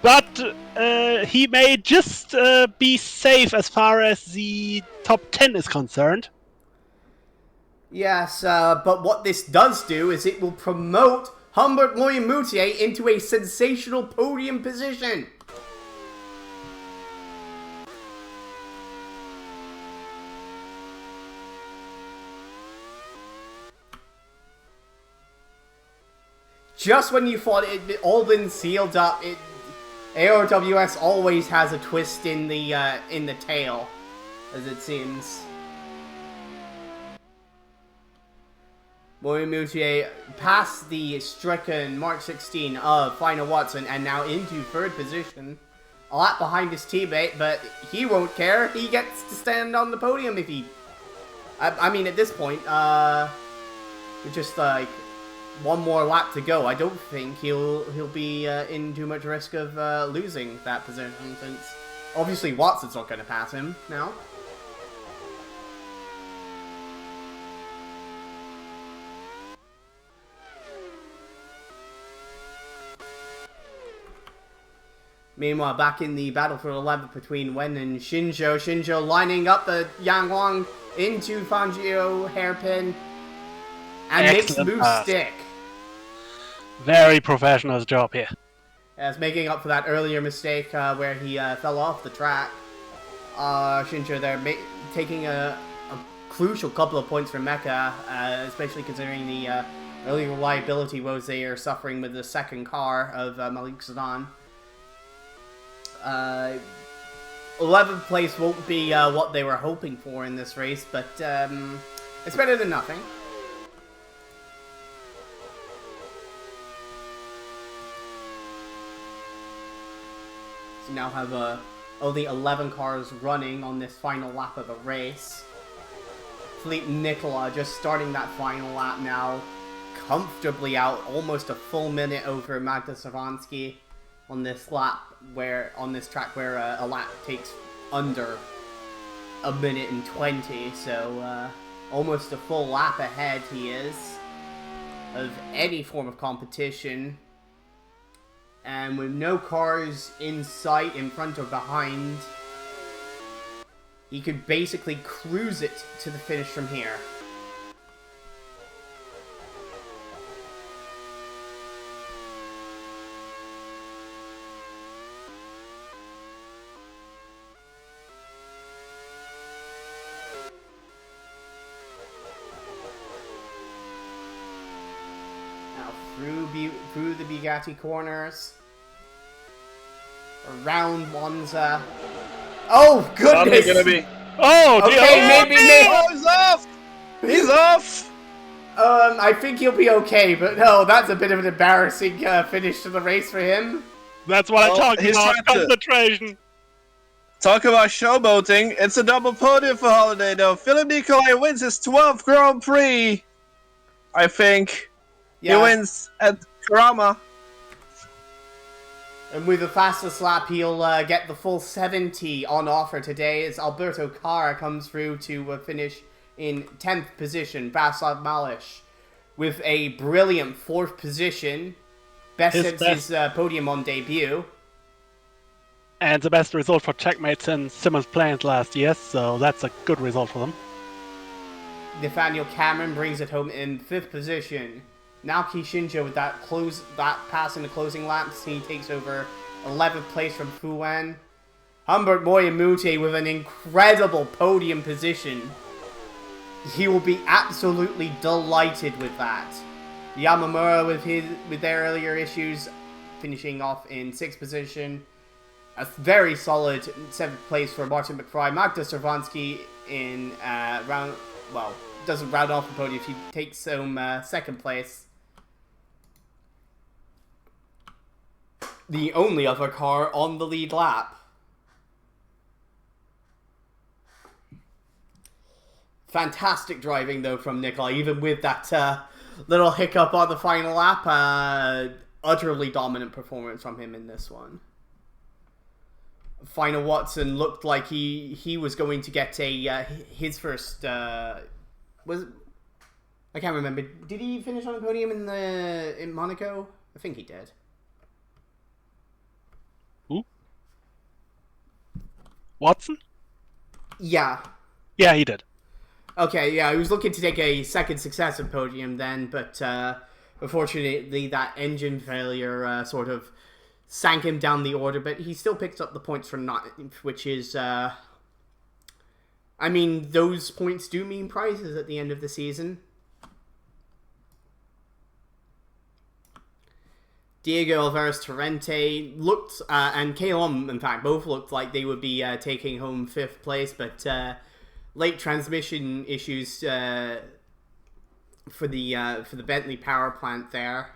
but he may just be safe as far as the top 10 is concerned. Yes, but what this does do is it will promote Humbert Moyamutier into a sensational podium position. Just when you thought it all been sealed up, ARWS always has a twist in the tail, as it seems. Moyamutier passed the stricken Mark 16 of Final Watson and now into 3rd position. A lap behind his teammate, but he won't care. He gets to stand on the podium if he... I mean, at this point, just like one more lap to go. I don't think he'll be in too much risk of losing that position, since obviously Watson's not going to pass him now. Meanwhile, back in the battle for 11th between Wen and Shinjo. Shinjo lining up the Yang Wang into Fangio hairpin and makes the move stick. Very professional job here. As making up for that earlier mistake where he fell off the track. Shinjo there taking a crucial couple of points from Mecha, especially considering the early reliability woes they are suffering with the second car of Malik Zidane. 11th place won't be what they were hoping for in this race, but it's better than nothing. So now have only 11 cars running on this final lap of the race. Fleet Nicola just starting that final lap now, comfortably out, almost a full minute over Magda Savansky on this lap, on this track where a lap takes under a minute and 20, so almost a full lap ahead he is of any form of competition. And with no cars in sight, in front or behind, he could basically cruise it to the finish from here. Through the Bugatti corners. Around Monza. Oh, goodness! Gonna be... Oh, okay, maybe. Oh, he's off! He's off! I think he'll be okay, but no, that's a bit of an embarrassing finish to the race for him. That's what I'm talking about, concentration. Talk about showboating. It's a double podium for Holiday, though. Philip Nicolai wins his 12th Grand Prix, I think. Yeah. He wins at Jarama. And with the fastest lap, he'll get the full 70 on offer today as Alberto Cara comes through to finish in 10th position. Vaslav Malish with a brilliant 4th position. Best since his podium on debut. And the best result for checkmates since Simmons Plant last year, so that's a good result for them. Nathaniel Cameron brings it home in 5th position. Naoki Shinjo with that pass in the closing laps, he takes over 11th place from Fuwan. Humbert Moyamute with an incredible podium position. He will be absolutely delighted with that. Yamamura with their earlier issues finishing off in 6th position. A very solid 7th place for Martin McFry. Magda Cervansky in doesn't round off the podium. He takes home 2nd place. The only other car on the lead lap. Fantastic driving, though, from Nicola, even with that little hiccup on the final lap. Utterly dominant performance from him in this one. Final Watson looked like he was going to get his first... was I can't remember. Did he finish on a podium in Monaco? I think he did. Who? Watson? Yeah. Yeah, he did. Okay, yeah, he was looking to take a second successive podium then, but unfortunately that engine failure sort of sank him down the order, but he still picked up the points for ninth, which is... I mean, those points do mean prizes at the end of the season. Diego Alvarez Torrente looked, and Klon, in fact, both looked like they would be taking home 5th place, but late transmission issues for the Bentley power plant there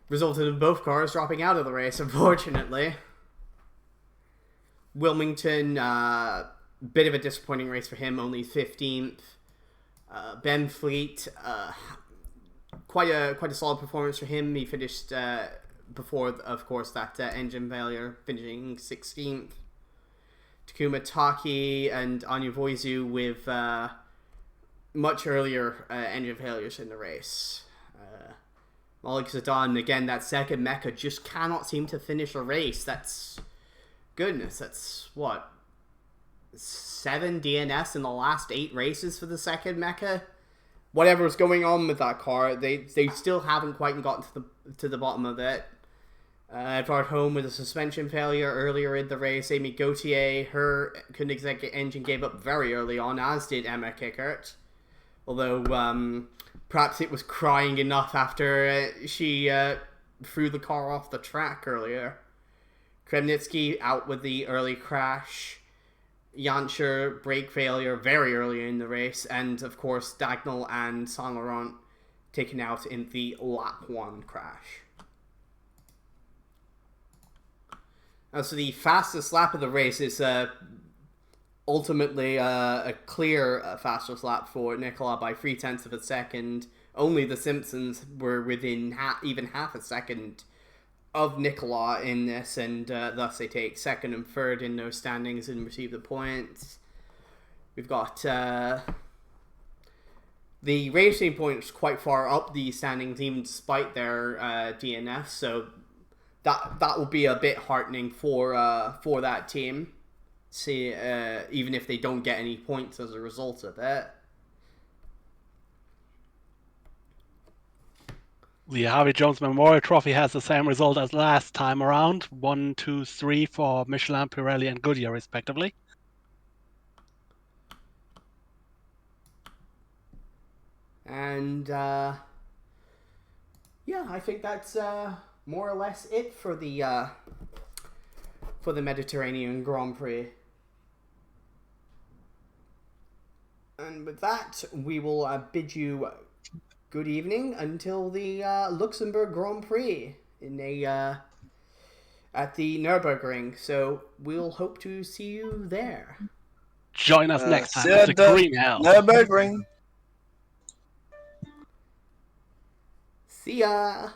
resulted in both cars dropping out of the race, unfortunately. Wilmington, bit of a disappointing race for him, only 15th. Ben Fleet, quite a solid performance for him. He finished before, of course, that engine failure, finishing 16th. Takuma Taki and Anya Voizu with much earlier engine failures in the race. Malik Zidane, again, that second mecha just cannot seem to finish a race. That's... Goodness, that's what? 7 DNS in the last 8 races for the second mecha? Whatever's going on with that car, they still haven't quite gotten to the bottom of it. Edvard Home with a suspension failure earlier in the race. Amy Gauthier, her Koenigsegg engine gave up very early on, as did Emma Kickert. Although, perhaps it was crying enough after she threw the car off the track earlier. Kremnitsky out with the early crash. Jancher, brake failure very early in the race. And, of course, Dagnall and Saint Laurent taken out in the lap 1 crash. So the fastest lap of the race is ultimately a clear fastest lap for Nicola by 0.3 of a second. Only the Simpsons were within even half a second of Nicola in this, and thus they take second and third in those standings and receive the points. We've got the racing points quite far up the standings, even despite their DNF, so that will be a bit heartening for that team. See, even if they don't get any points as a result of it. The Harvey Jones Memorial Trophy has the same result as last time around. 1, 2, 3 for Michelin, Pirelli and Goodyear respectively. And yeah, I think that's more or less it for the Mediterranean Grand Prix. And with that, we will bid you good evening until the Luxembourg Grand Prix in at the Nürburgring. So we'll hope to see you there. Join us next time at the Green Hell. Nürburgring. See ya!